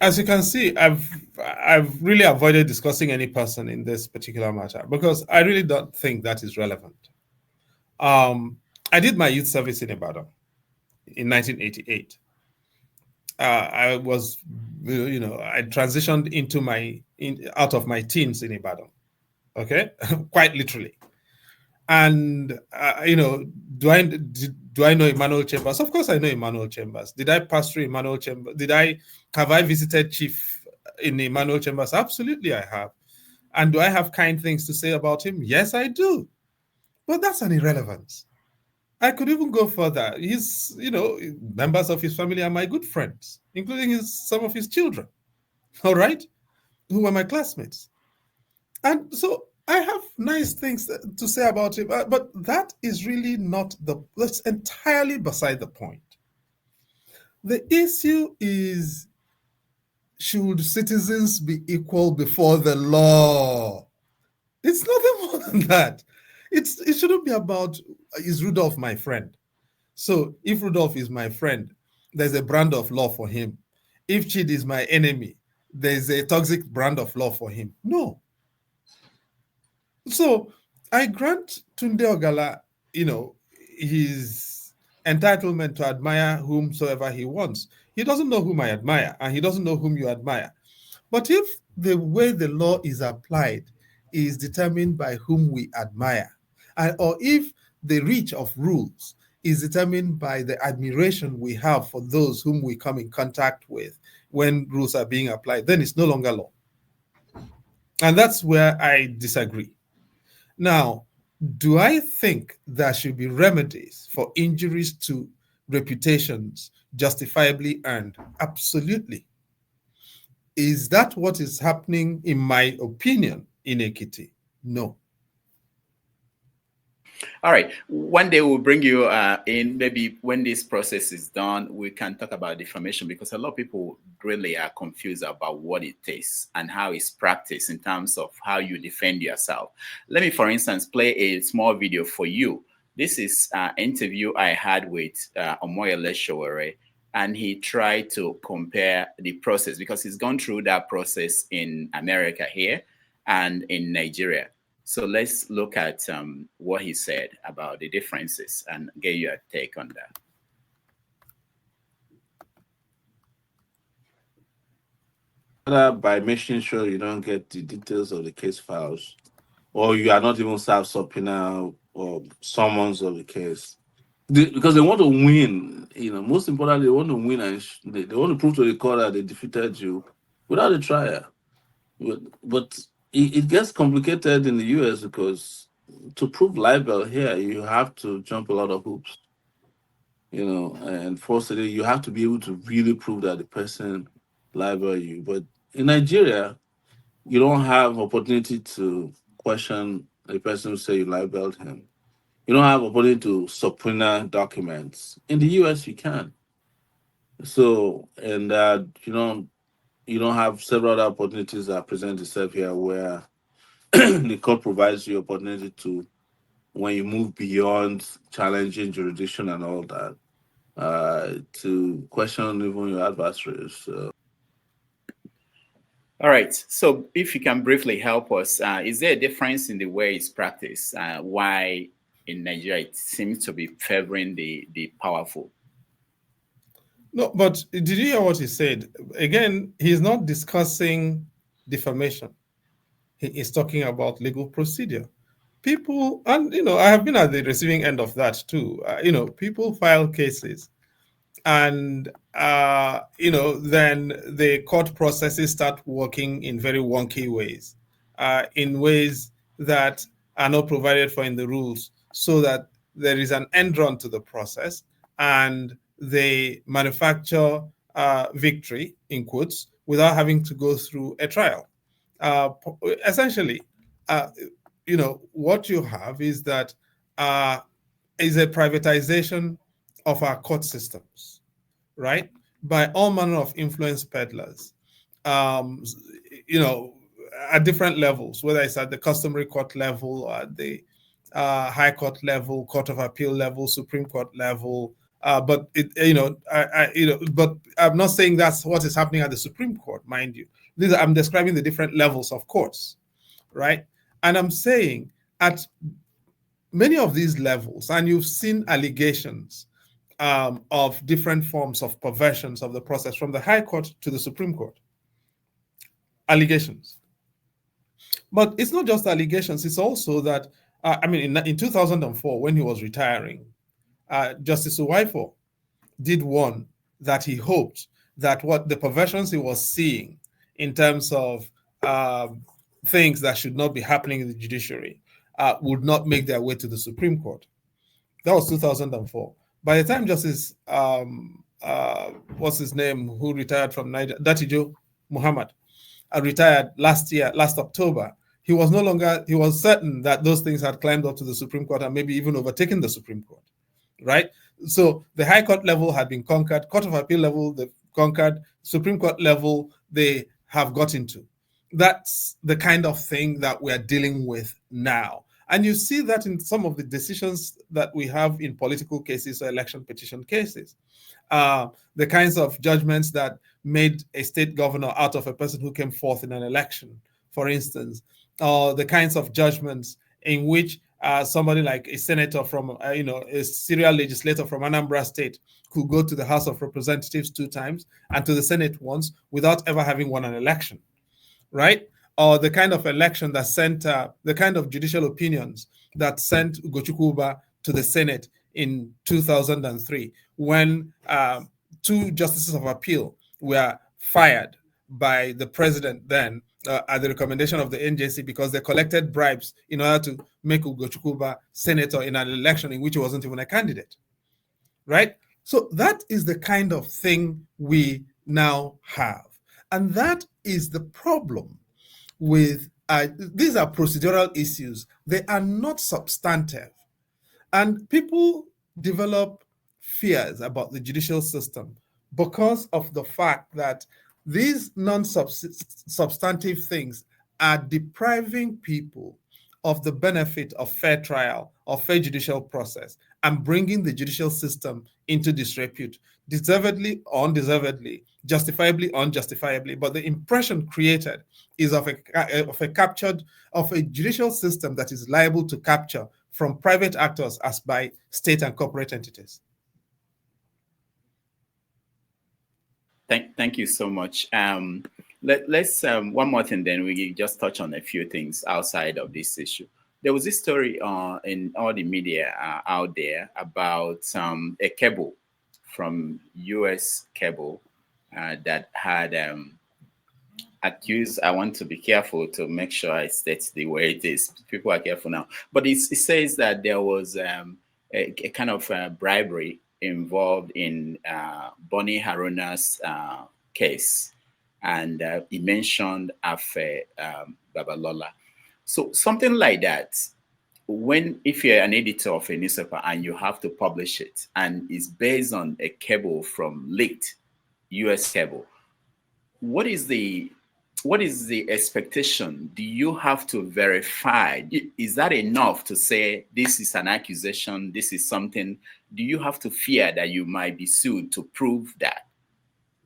as you can see, I've really avoided discussing any person in this particular matter because I really don't think that is relevant. I did my youth service in Ibadan in 1988. I was, I transitioned out of my teens in Ibadan, okay, quite literally. And do I know Emmanuel Chambers? Of course, I know Emmanuel Chambers. Did I pass through Emmanuel Chambers? Have I visited Chief in Emmanuel Chambers? Absolutely, I have. And do I have kind things to say about him? Yes, I do. But that's an irrelevance. I could even go further. His, members of his family are my good friends, including some of his children, all right, who were my classmates. And so I have nice things to say about him, but that is really not that's entirely beside the point. The issue is, should citizens be equal before the law? It's nothing more than that. It shouldn't be about, is Rudolph my friend? So if Rudolph is my friend, there's a brand of law for him. If Chidi is my enemy, there's a toxic brand of law for him. No. So I grant Tunde Ogala, his entitlement to admire whomsoever he wants. He doesn't know whom I admire, and he doesn't know whom you admire. But if the way the law is applied is determined by whom we admire, or if the reach of rules is determined by the admiration we have for those whom we come in contact with when rules are being applied, then it's no longer law. And that's where I disagree. Now, do I think there should be remedies for injuries to reputations justifiably earned? Absolutely. Is that what is happening, in my opinion, in Ekiti? No. All right. One day we'll bring you in. Maybe when this process is done, we can talk about defamation, because a lot of people really are confused about what it is and how it's practiced in terms of how you defend yourself. Let me, for instance, play a small video for you. This is an interview I had with Omoyele Sowore and he tried to compare the process because he's gone through that process in America here and in Nigeria. So let's look at what he said about the differences and get your take on that. By making sure you don't get the details of the case files, or you are not even served subpoena or summons of the case, because they want to win. Most importantly, they want to win, and they want to prove to the court that they defeated you without a trial. But it gets complicated in the US because to prove libel here, you have to jump a lot of hoops. And fortunately, you have to be able to really prove that the person libel you. But in Nigeria, you don't have opportunity to question the person who say you libeled him. You don't have opportunity to subpoena documents. In the US, you can. So, and you don't have several other opportunities that present itself here where the court provides you opportunity to, when you move beyond challenging jurisdiction and all that, to question even your adversaries. All right. So if you can briefly help us, is there a difference in the way it's practiced? Why in Nigeria it seems to be favoring the powerful? No, but did you hear what he said? Again, he's not discussing defamation. He is talking about legal procedure. People, and I have been at the receiving end of that too. People file cases, and then the court processes start working in very wonky ways, in ways that are not provided for in the rules, so that there is an end run to the process, and they manufacture victory, in quotes, without having to go through a trial. Essentially, what you have is that is a privatization of our court systems, right? By all manner of influence peddlers, at different levels, whether it's at the customary court level, or at the high court level, court of appeal level, Supreme Court level. But I'm not saying that's what is happening at the Supreme Court, mind you. I'm describing the different levels of courts, right? And I'm saying at many of these levels, and you've seen allegations of different forms of perversions of the process from the High Court to the Supreme Court. Allegations. But it's not just allegations, it's also that, in 2004, when he was retiring, Justice Uwaifo did warn that he hoped that what the perversions he was seeing in terms of things that should not be happening in the judiciary would not make their way to the Supreme Court. That was 2004. By the time Justice, what's his name, who retired from Niger, Datijo Muhammad, retired last October, he was certain that those things had climbed up to the Supreme Court and maybe even overtaken the Supreme Court, right? So the High Court level had been conquered, Court of Appeal level, they've conquered, Supreme Court level, they have got into. That's the kind of thing that we're dealing with now. And you see that in some of the decisions that we have in political cases or election petition cases. The kinds of judgments that made a state governor out of a person who came forth in an election, for instance, or the kinds of judgments in which somebody like a senator from, a serial legislator from Anambra State could go to the House of Representatives 2 times and to the Senate once without ever having won an election, right? Or the kind of election that sent, the kind of judicial opinions that sent Ugochukwu to the Senate in 2003, when 2 justices of appeal were fired by the president then at the recommendation of the NJC because they collected bribes in order to make Ugochukwu senator in an election in which he wasn't even a candidate, right? So that is the kind of thing we now have. And that is the problem with, these are procedural issues. They are not substantive. And people develop fears about the judicial system because of the fact that these non-substantive things are depriving people of the benefit of fair trial or fair judicial process and bringing the judicial system into disrepute, deservedly or undeservedly, justifiably or unjustifiably. But the impression created is of a judicial system that is liable to capture from private actors as by state and corporate entities. Thank you so much. Let's one more thing, then we just touch on a few things outside of this issue. There was this story in all the media out there about a cable from US cable that had accused. I want to be careful to make sure I state the way it is. People are careful now, but it says that there was a kind of bribery involved in Bonnie Haruna's case, and he mentioned Afe Babalola. So something like that, if you're an editor of a newspaper and you have to publish it, and it's based on a cable from leaked US cable, what is the expectation? Do you have to verify? Is that enough to say this is an accusation, this is something? Do you have to fear that you might be sued to prove that?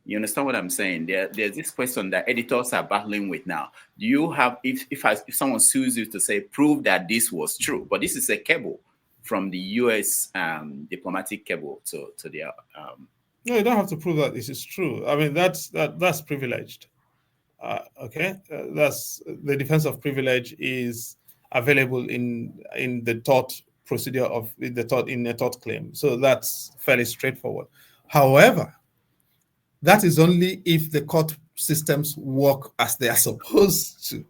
You understand what I'm saying? There's this question that editors are battling with now. Do you have, if someone sues you to say, prove that this was true, but this is a cable from the US diplomatic cable to their... No, you don't have to prove that this is true. I mean, that's privileged. Okay, that's the defense of privilege is available in the tort procedure in a tort claim. So that's fairly straightforward. However, that is only if the court systems work as they are supposed to.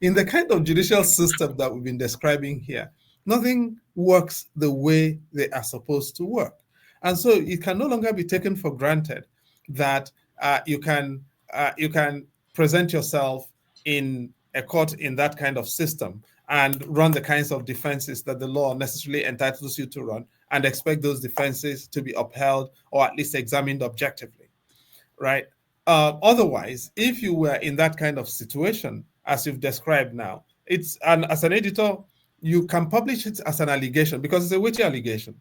In the kind of judicial system that we've been describing here, nothing works the way they are supposed to work. And so it can no longer be taken for granted that you can present yourself in a court in that kind of system and run the kinds of defenses that the law necessarily entitles you to run and expect those defenses to be upheld or at least examined objectively, right? Otherwise, if you were in that kind of situation, as you've described now, as an editor, you can publish it as an allegation because it's a weighty allegation,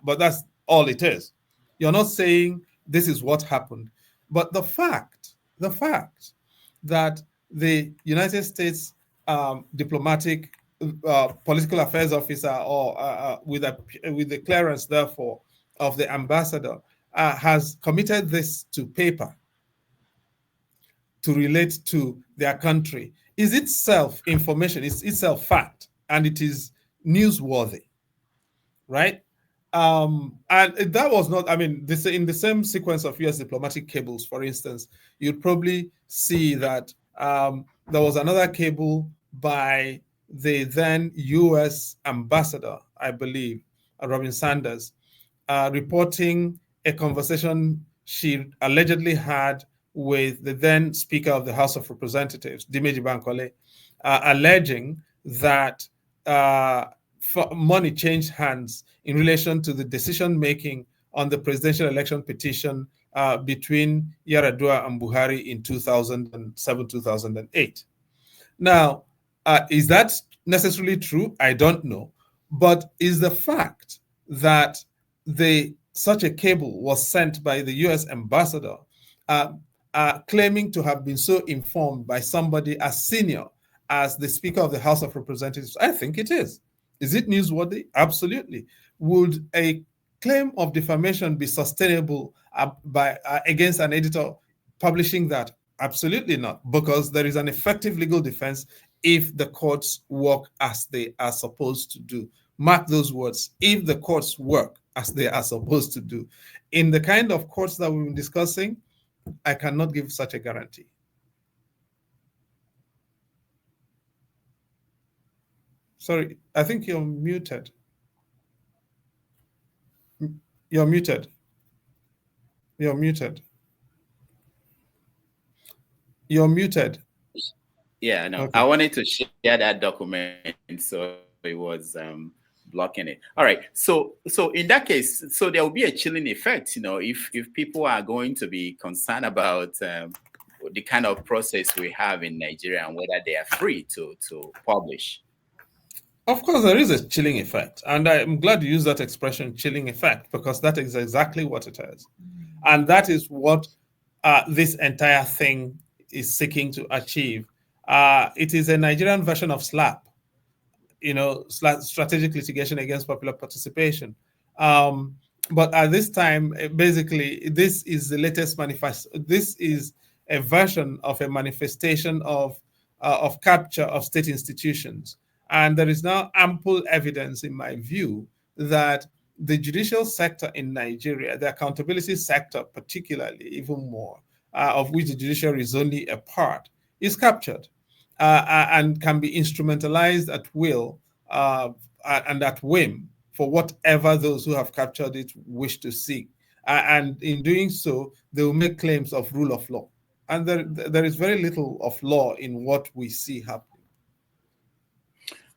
but that's all it is. You're not saying this is what happened, but the fact that the United States diplomatic political affairs officer or with the clearance, therefore, of the ambassador has committed this to paper to relate to their country is itself information, it's itself fact, and it is newsworthy, right? And that was not, I mean, in the same sequence of US diplomatic cables, for instance, you'd probably see that there was another cable by the then US ambassador, I believe, Robin Sanders, reporting a conversation she allegedly had with the then Speaker of the House of Representatives, Dimeji Bankole, alleging that money changed hands in relation to the decision-making on the presidential election petition between Yar'Adua and Buhari in 2007, 2008. Now, is that necessarily true? I don't know. But is the fact that such a cable was sent by the US ambassador claiming to have been so informed by somebody as senior as the Speaker of the House of Representatives? I think it is. Is it newsworthy? Absolutely. Would a claim of defamation be sustainable against an editor publishing that? Absolutely not, because there is an effective legal defense if the courts work as they are supposed to do. Mark those words, if the courts work as they are supposed to do. In the kind of courts that we've been discussing, I cannot give such a guarantee. Sorry, I think you're muted. You're muted. You're muted. You're muted. Yeah, no, Okay. I wanted to share that document, so it was blocking it. All right, so in that case, so there will be a chilling effect, if people are going to be concerned about the kind of process we have in Nigeria and whether they are free to publish. Of course, there is a chilling effect. And I'm glad you use that expression, chilling effect, because that is exactly what it is. And that is what this entire thing is seeking to achieve. It is a Nigerian version of SLAP, strategic litigation against popular participation. But at this time, basically, this is the latest manifest. This is a version of a manifestation of capture of state institutions. And there is now ample evidence, in my view, that the judicial sector in Nigeria, the accountability sector particularly, even more, of which the judiciary is only a part, is captured and can be instrumentalized at will and at whim for whatever those who have captured it wish to seek. And in doing so, they will make claims of rule of law. And there is very little of law in what we see happening.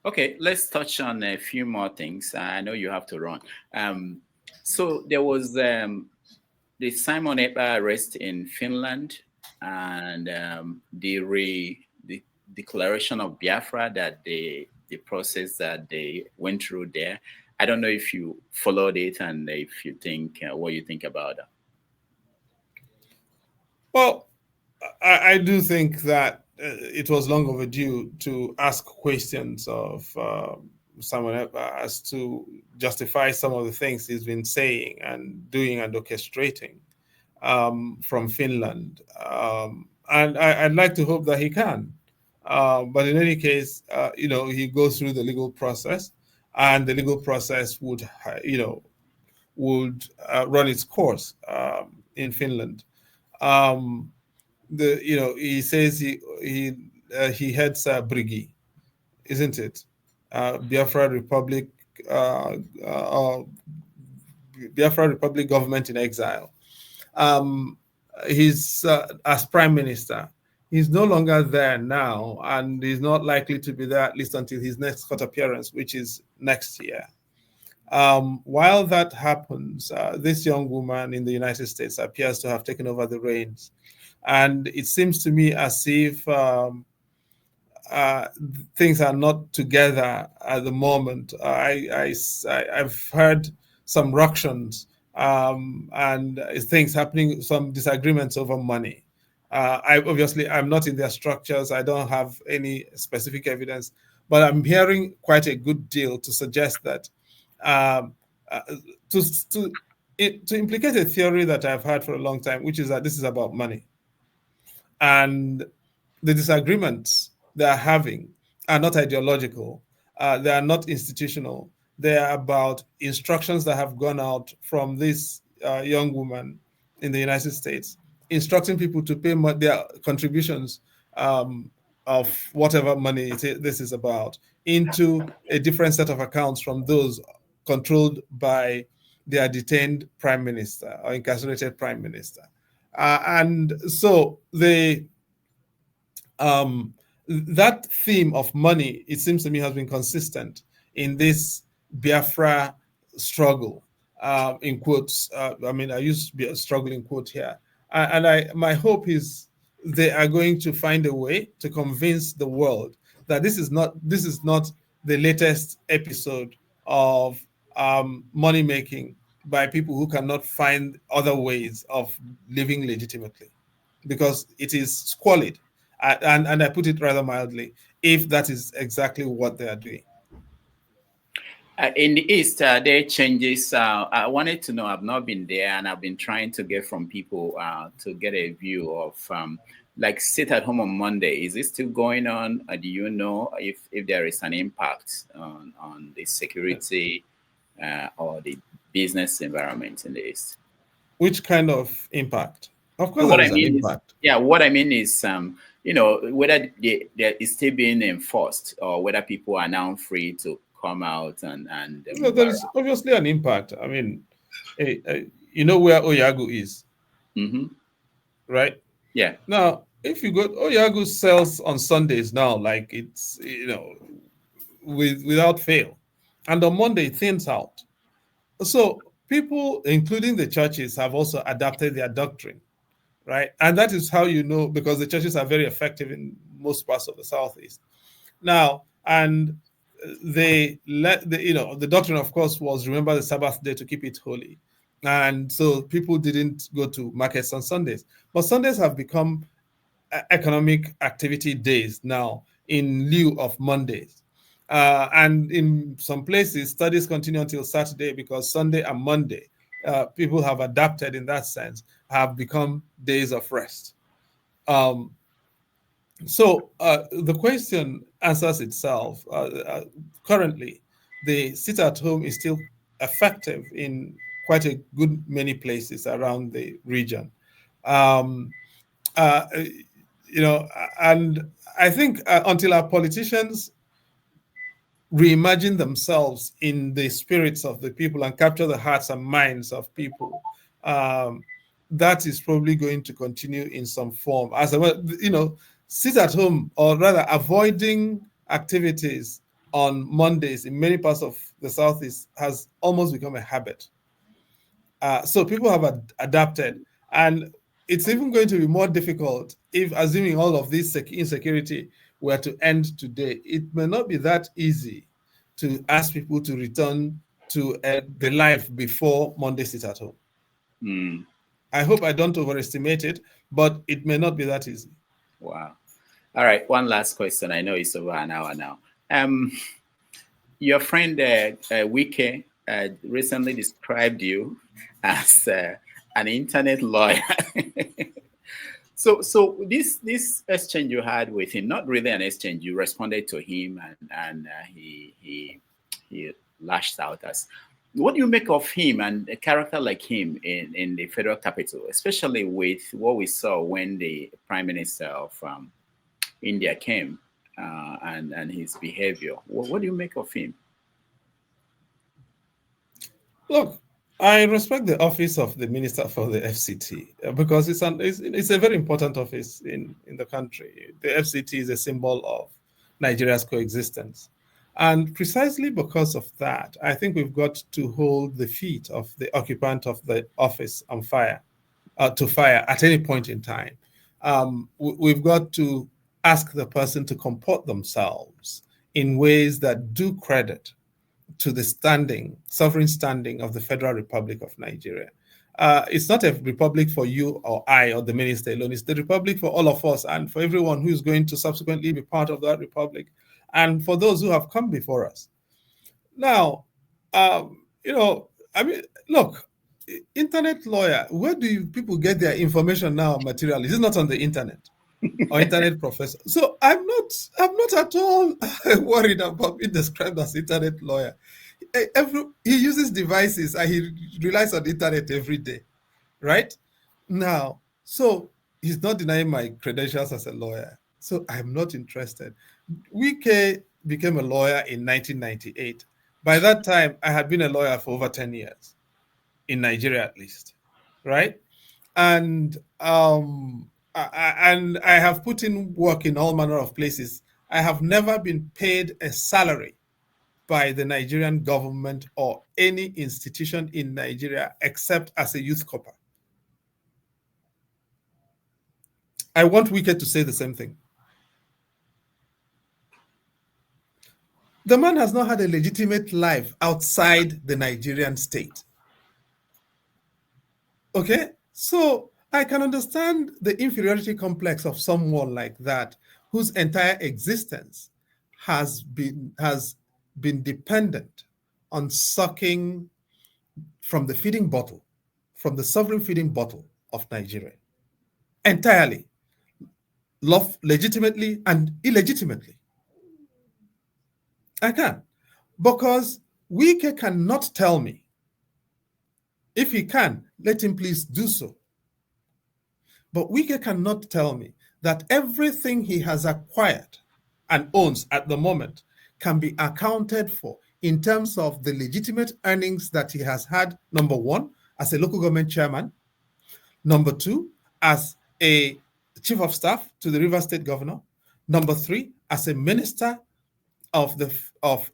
Okay, let's touch on a few more things. I know you have to run. So there was the Simon Ekpa arrest in Finland, and the declaration of Biafra, that the process that they went through there. I don't know if you followed it and if you think what you think about that. Well, I do think that it was long overdue to ask questions of Simon Ekpa as to justify some of the things he's been saying and doing and orchestrating from Finland. And I'd like to hope that he can. But in any case, he goes through the legal process, and the legal process would run its course in Finland. He says he heads Brigi, isn't it? Biafra Republic government in exile. He's as prime minister. He's no longer there now, and he's not likely to be there at least until his next court appearance, which is next year. While that happens, this young woman in the United States appears to have taken over the reins. And it seems to me as if things are not together at the moment. I've heard some ructions and things happening, some disagreements over money. I'm not in their structures. I don't have any specific evidence, but I'm hearing quite a good deal to suggest that to implicate a theory that I've had for a long time, which is that this is about money. And the disagreements they are having are not ideological. They are not institutional. They are about instructions that have gone out from this young woman in the United States, instructing people to pay their contributions of whatever money this is about into a different set of accounts from those controlled by their detained prime minister or incarcerated prime minister. And so that theme of money, it seems to me, has been consistent in this Biafra struggle, in quotes. I use struggle in quote here. And my hope is they are going to find a way to convince the world that this is not the latest episode of money making by people who cannot find other ways of living legitimately, because it is squalid. And I put it rather mildly, if that is exactly what they are doing. In the East, there are changes. I wanted to know, I've not been there, and I've been trying to get from people to get a view of like sit at home on Monday. Is it still going on? Do you know if there is an impact on the security or the business environment in the East? Which kind of impact? Of course, what there is an impact. What I mean is, whether there is still being enforced, or whether people are now free to come out and there is obviously an impact. I mean, you know where Oyagu is, right? Yeah. Now, if you go, Oyagu sells on Sundays now, like it's without fail, and on Monday it thins out. So people, including the churches, have also adapted their doctrine, right? And that is how you know, because the churches are very effective in most parts of the Southeast now. And they let the doctrine, of course, was remember the Sabbath day to keep it holy. And so people didn't go to markets on Sundays. But Sundays have become economic activity days now in lieu of Mondays. And in some places, studies continue until Saturday because Sunday and Monday, people have adapted in that sense, have become days of rest. So the question answers itself. Currently, the sit at home is still effective in quite a good many places around the region. And I think until our politicians reimagine themselves in the spirits of the people and capture the hearts and minds of people, that is probably going to continue in some form. As sit at home, or rather avoiding activities on Mondays in many parts of the Southeast has almost become a habit. So people have adapted, and it's even going to be more difficult if, assuming all of this insecurity were to end today, it may not be that easy to ask people to return to the life before Monday sit at home. I hope I don't overestimate it, but it may not be that easy. Wow. All right, one last question. I know it's over an hour now. Your friend Wike recently described you as an internet lawyer. So this exchange you had with him, not really an exchange, you responded to him, and he lashed out us. What do you make of him and a character like him in the federal capital, especially with what we saw when the Prime Minister of India came and his behavior? What do you make of him? Look, I respect the office of the Minister for the FCT because it's a very important office in the country. The FCT is a symbol of Nigeria's coexistence. And precisely because of that, I think we've got to hold the feet of the occupant of the office on fire, to fire at any point in time. We've got to ask the person to comport themselves in ways that do credit to the sovereign standing of the Federal Republic of Nigeria. It's not a republic for you or I or the minister alone. It's the republic for all of us and for everyone who is going to subsequently be part of that republic, and for those who have come before us. Now, look, internet lawyer, where do people get their information now, material? Is it not on the internet? Or internet professor? So I'm not at all worried about being described as internet lawyer. He uses devices and he relies on the internet every day, right? Now, so he's not denying my credentials as a lawyer. So I'm not interested. Wike became a lawyer in 1998. By that time, I had been a lawyer for over 10 years, in Nigeria at least, right? And I have put in work in all manner of places. I have never been paid a salary by the Nigerian government or any institution in Nigeria except as a youth corper. I want Wike to say the same thing. The man has not had a legitimate life outside the Nigerian state. Okay? So I can understand the inferiority complex of someone like that, whose entire existence has been dependent on sucking from the feeding bottle, from the sovereign feeding bottle of Nigeria, entirely, legitimately and illegitimately. I can, because Wike cannot tell me. If he can, let him please do so. But Wike cannot tell me that everything he has acquired and owns at the moment can be accounted for in terms of the legitimate earnings that he has had, number one, as a local government chairman, number two, as a chief of staff to the Rivers State governor, number three, as a minister of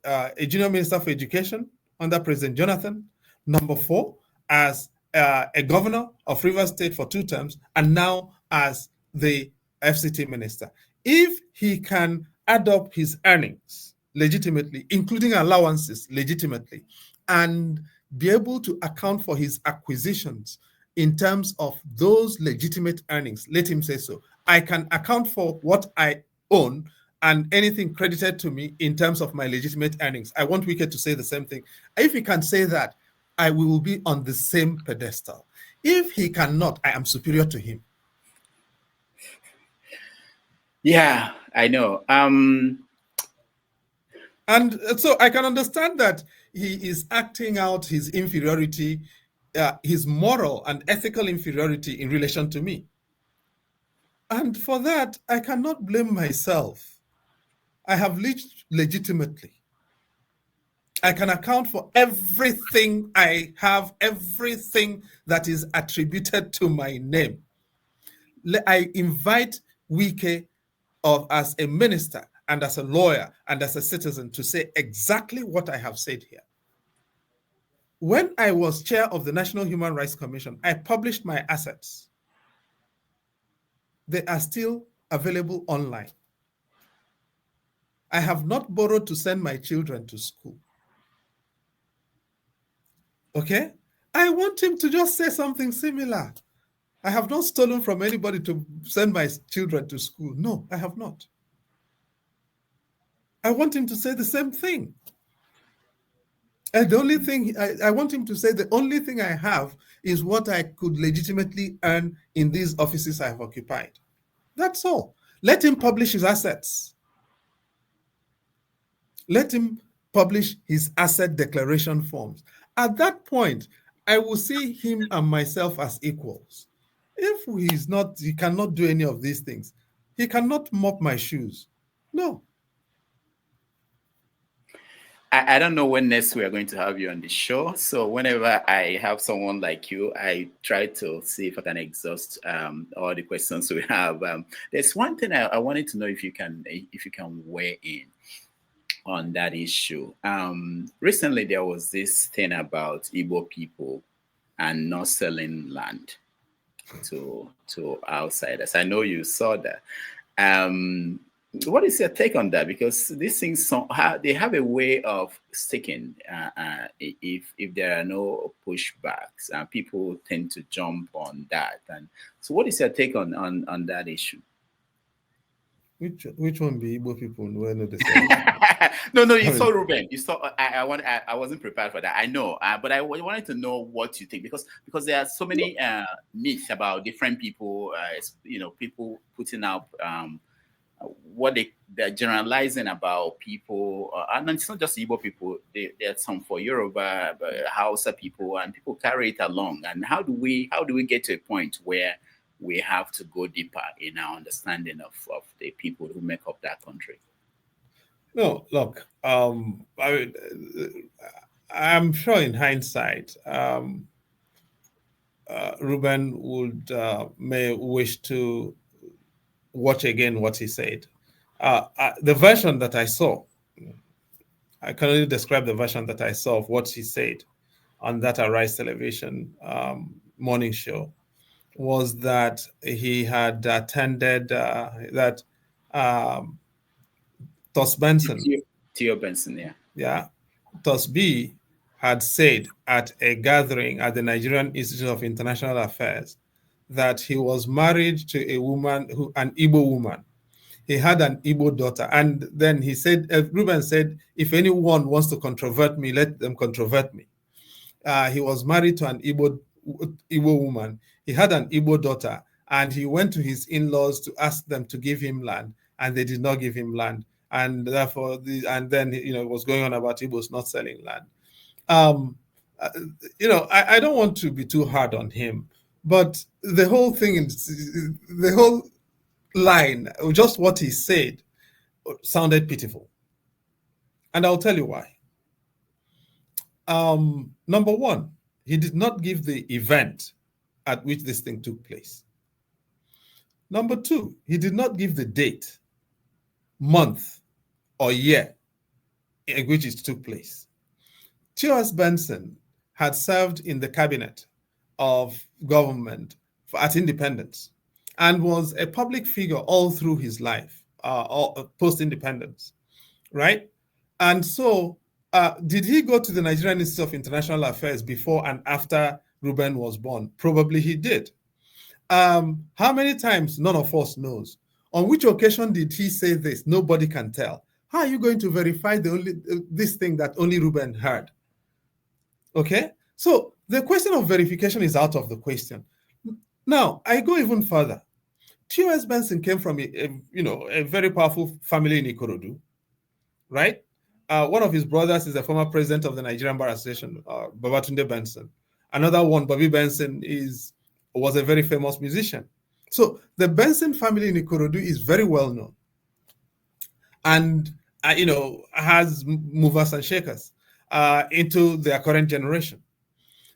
a junior minister for education under President Jonathan, number four, as a governor of Rivers State for 2 terms, and now as the FCT minister. If he can add up his earnings legitimately, including allowances legitimately, and be able to account for his acquisitions in terms of those legitimate earnings, let him say so. I can account for what I own and anything credited to me in terms of my legitimate earnings. I want Wike to say the same thing. If he can say that, I will be on the same pedestal. If he cannot, I am superior to him. Yeah, I know. And so I can understand that he is acting out his inferiority, his moral and ethical inferiority in relation to me. And for that, I cannot blame myself. I have lived legitimately. I can account for everything I have, everything that is attributed to my name. I invite Wike as a minister and as a lawyer and as a citizen to say exactly what I have said here. When I was chair of the National Human Rights Commission, I published my assets. They are still available online. I have not borrowed to send my children to school. Okay? I want him to just say something similar. I have not stolen from anybody to send my children to school. No, I have not. I want him to say the same thing. And the only thing I want him to say, the only thing I have is what I could legitimately earn in these offices I have occupied. That's all. Let him publish his assets. Let him publish his asset declaration forms. At that point, I will see him and myself as equals. If he cannot do any of these things. He cannot mop my shoes. No. I don't know when next we are going to have you on the show. So whenever I have someone like you, I try to see if I can exhaust all the questions we have. There's one thing I wanted to know if you can weigh in on that issue. Recently, there was this thing about Igbo people and not selling land to outsiders. I know you saw that. What is your take on that? Because these things they have a way of sticking if there are no pushbacks, and people tend to jump on that. And so, what is your take on that issue? Which one be Igbo people? No, you saw Reuben. You saw. I wasn't prepared for that. I know, but I wanted to know what you think because there are so many myths about different people. People putting up what they're generalizing about people, and it's not just Igbo people. There's some for Yoruba, Hausa people, and people carry it along. And how do we get to a point where we have to go deeper in our understanding of the people who make up that country? No, look, I'm sure in hindsight, Reuben may wish to watch again what he said. The version that I saw, I can only describe the version that I saw of what he said on that Arise television morning show, was that he had attended that Tos Benson. Theo Benson, yeah. Yeah. Tos B had said at a gathering at the Nigerian Institute of International Affairs that he was married to a woman, an Igbo woman. He had an Igbo daughter. And then he said, Reuben said, if anyone wants to controvert me, let them controvert me. He was married to an Igbo woman. He had an Igbo daughter, and he went to his in-laws to ask them to give him land, and they did not give him land. And therefore, then it was going on about Igbos not selling land. I don't want to be too hard on him, but the whole thing, the whole line, just what he said, sounded pitiful. And I'll tell you why. Number one, he did not give the event at which this thing took place. Number two, he did not give the date, month, or year in which it took place. T.O.S. Benson had served in the cabinet of government at independence and was a public figure all through his life, post-independence, right? And so, did he go to the Nigerian Institute of International Affairs before and after Reuben was born? Probably he did. How many times? None of us knows. On which occasion did he say this? Nobody can tell. How are you going to verify this thing that only Reuben heard? Okay, so the question of verification is out of the question. Now, I go even further. T.O.S. Benson came from a very powerful family in Ikorodu, right? One of his brothers is a former president of the Nigerian Bar Association, Babatunde Benson. Another one, Bobby Benson, was a very famous musician. So the Benson family in Ikorodu is very well known, and has movers and shakers into their current generation.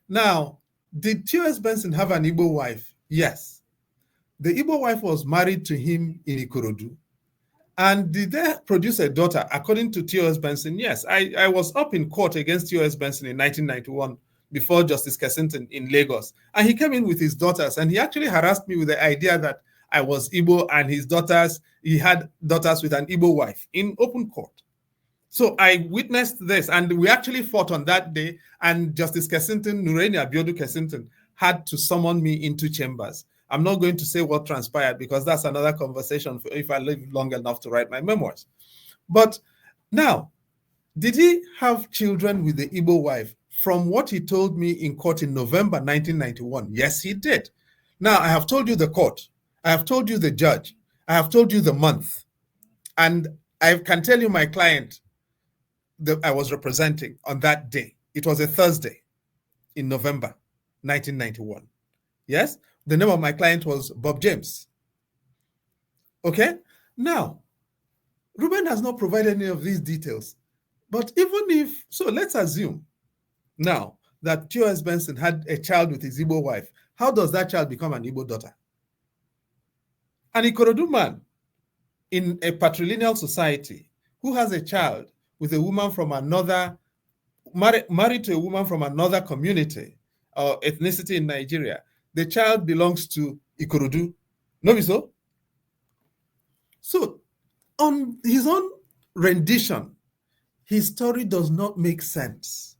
Now, did T.O.S. Benson have an Igbo wife? Yes. The Igbo wife was married to him in Ikorodu. And did they produce a daughter? According to T.O.S. Benson, yes. I was up in court against T.O.S. Benson in 1991 before Justice Kessington in Lagos. And he came in with his daughters, and he actually harassed me with the idea that I was Igbo and he had daughters with an Igbo wife in open court. So I witnessed this, and we actually fought on that day, and Justice Kessington, Nureni Abiodu Kessington, had to summon me into chambers. I'm not going to say what transpired because that's another conversation if I live long enough to write my memoirs. But now, did he have children with the Igbo wife? From what he told me in court in November 1991, yes, he did. Now, I have told you the court. I have told you the judge. I have told you the month. And I can tell you my client that I was representing on that day. It was a Thursday in November 1991. Yes? The name of my client was Bob James. Okay? Now, Reuben has not provided any of these details. But even if, so let's assume now that T.O.S. Benson had a child with his Igbo wife. How does that child become an Igbo daughter? An Ikorodu man in a patrilineal society who has a child with a woman from another, married to a woman from another community or ethnicity in Nigeria, the child belongs to Ikorodu. No, be so? So, on his own rendition, his story does not make sense.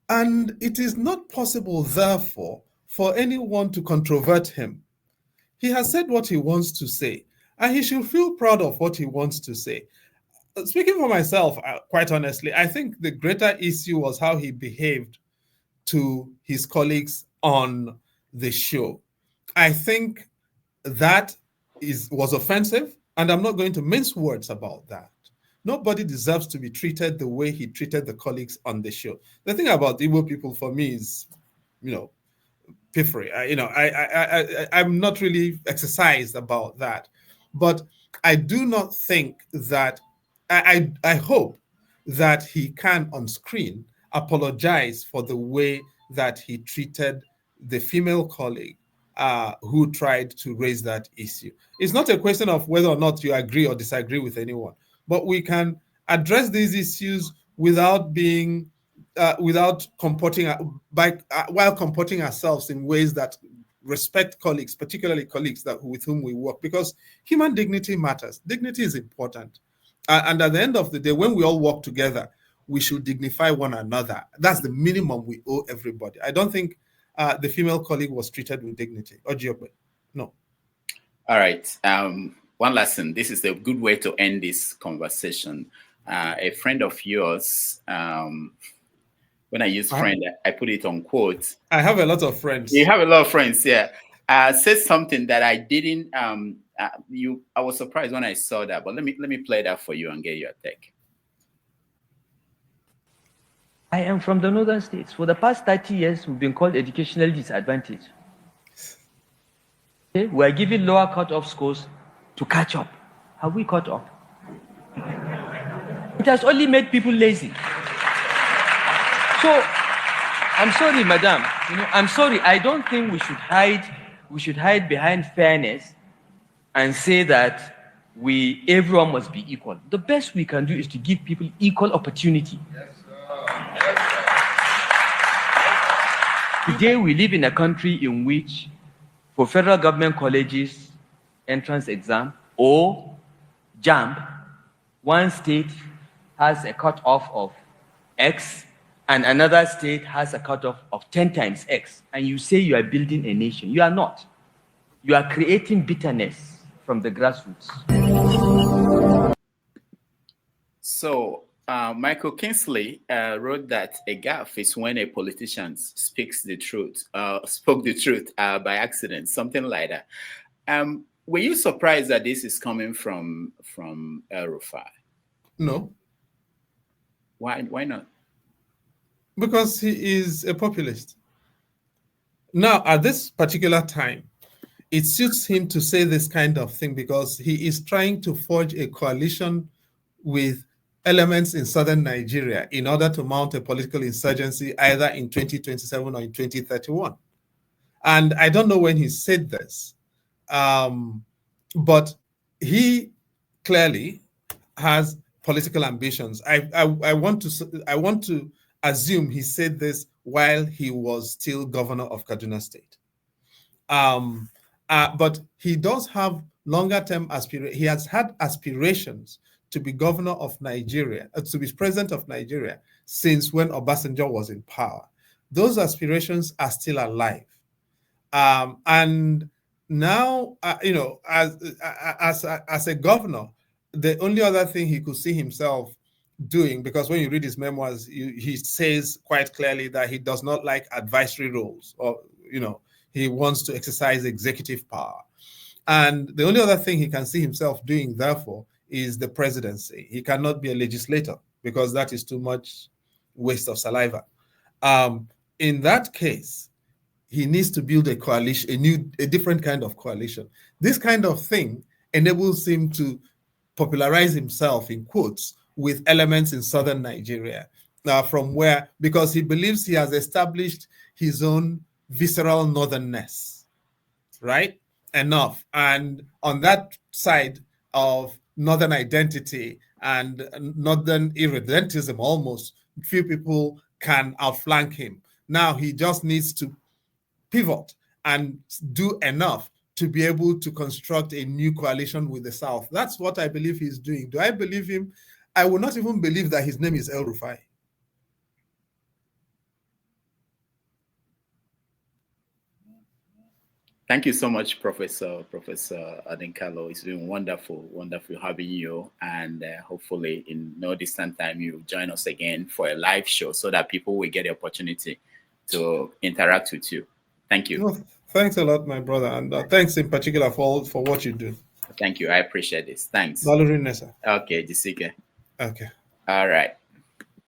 And it is not possible, therefore, for anyone to controvert him. He has said what he wants to say, and he should feel proud of what he wants to say. Speaking for myself, quite honestly, I think the greater issue was how he behaved to his colleagues on the show. I think that was offensive, and I'm not going to mince words about that. Nobody deserves to be treated the way he treated the colleagues on the show. The thing about Igbo people for me is, piffery. I'm not really exercised about that, but I do not think that. I hope that he can on screen apologize for the way that he treated the female colleague who tried to raise that issue. It's not a question of whether or not you agree or disagree with anyone, but we can address these issues without being, while comporting ourselves in ways that respect colleagues, particularly colleagues with whom we work, because human dignity matters. Dignity is important. And at the end of the day, when we all work together, we should dignify one another. That's the minimum we owe everybody. I don't think the female colleague was treated with dignity. Ojey Okpe, no. All right. One last thing. This is a good way to end this conversation. A friend of yours, when I use friend, I put it on quote. I have a lot of friends. You have a lot of friends, yeah. Said something that I didn't. I was surprised when I saw that, but let me play that for you and get your take. I am from the northern states. For the past 30 years, we've been called educationally disadvantaged. Okay? We are given lower cut-off scores to catch up. Have we caught up? It has only made people lazy. So, I'm sorry, madam. I'm sorry. I don't think we should hide behind fairness and say that everyone must be equal. The best we can do is to give people equal opportunity. Yes, Today, we live in a country in which, for federal government colleges, entrance exam, or JAMB, one state has a cutoff of X, and another state has a cutoff of 10 times X, and you say you are building a nation. You are not. You are creating bitterness from the grassroots. So Michael Kingsley wrote that a gaffe is when a politician spoke the truth by accident, something like that. Were you surprised that this is coming from El-Rufai? No. Why not? Because he is a populist. Now, at this particular time, it suits him to say this kind of thing because he is trying to forge a coalition with elements in southern Nigeria in order to mount a political insurgency either in 2027 or in 2031. And I don't know when he said this, but he clearly has political ambitions. I want to assume he said this while he was still governor of Kaduna State. But he does have longer-term aspirations. He has had aspirations to be governor of Nigeria, to be president of Nigeria since when Obasanjo was in power. Those aspirations are still alive. And now, as a governor, the only other thing he could see himself doing, because when you read his memoirs, he says quite clearly that he does not like advisory roles, or he wants to exercise executive power. And the only other thing he can see himself doing, therefore, is the presidency. He cannot be a legislator because that is too much waste of saliva. In that case, he needs to build a coalition, a different kind of coalition. This kind of thing enables him to popularize himself, in quotes, with elements in southern Nigeria, because he believes he has established his own visceral northernness, right? Enough. And on that side of northern identity and northern irredentism, almost, few people can outflank him. Now he just needs to pivot and do enough to be able to construct a new coalition with the South. That's what I believe he's doing. Do I believe him? I will not even believe that his name is El-Rufai. Thank you so much, Professor Odinkalu. It's been wonderful having you. And hopefully in no distant time, you'll join us again for a live show so that people will get the opportunity to interact with you. Thank you. Well, thanks a lot, my brother. And thanks in particular for what you do. Thank you. I appreciate this. Thanks. Okay. Okay. All right.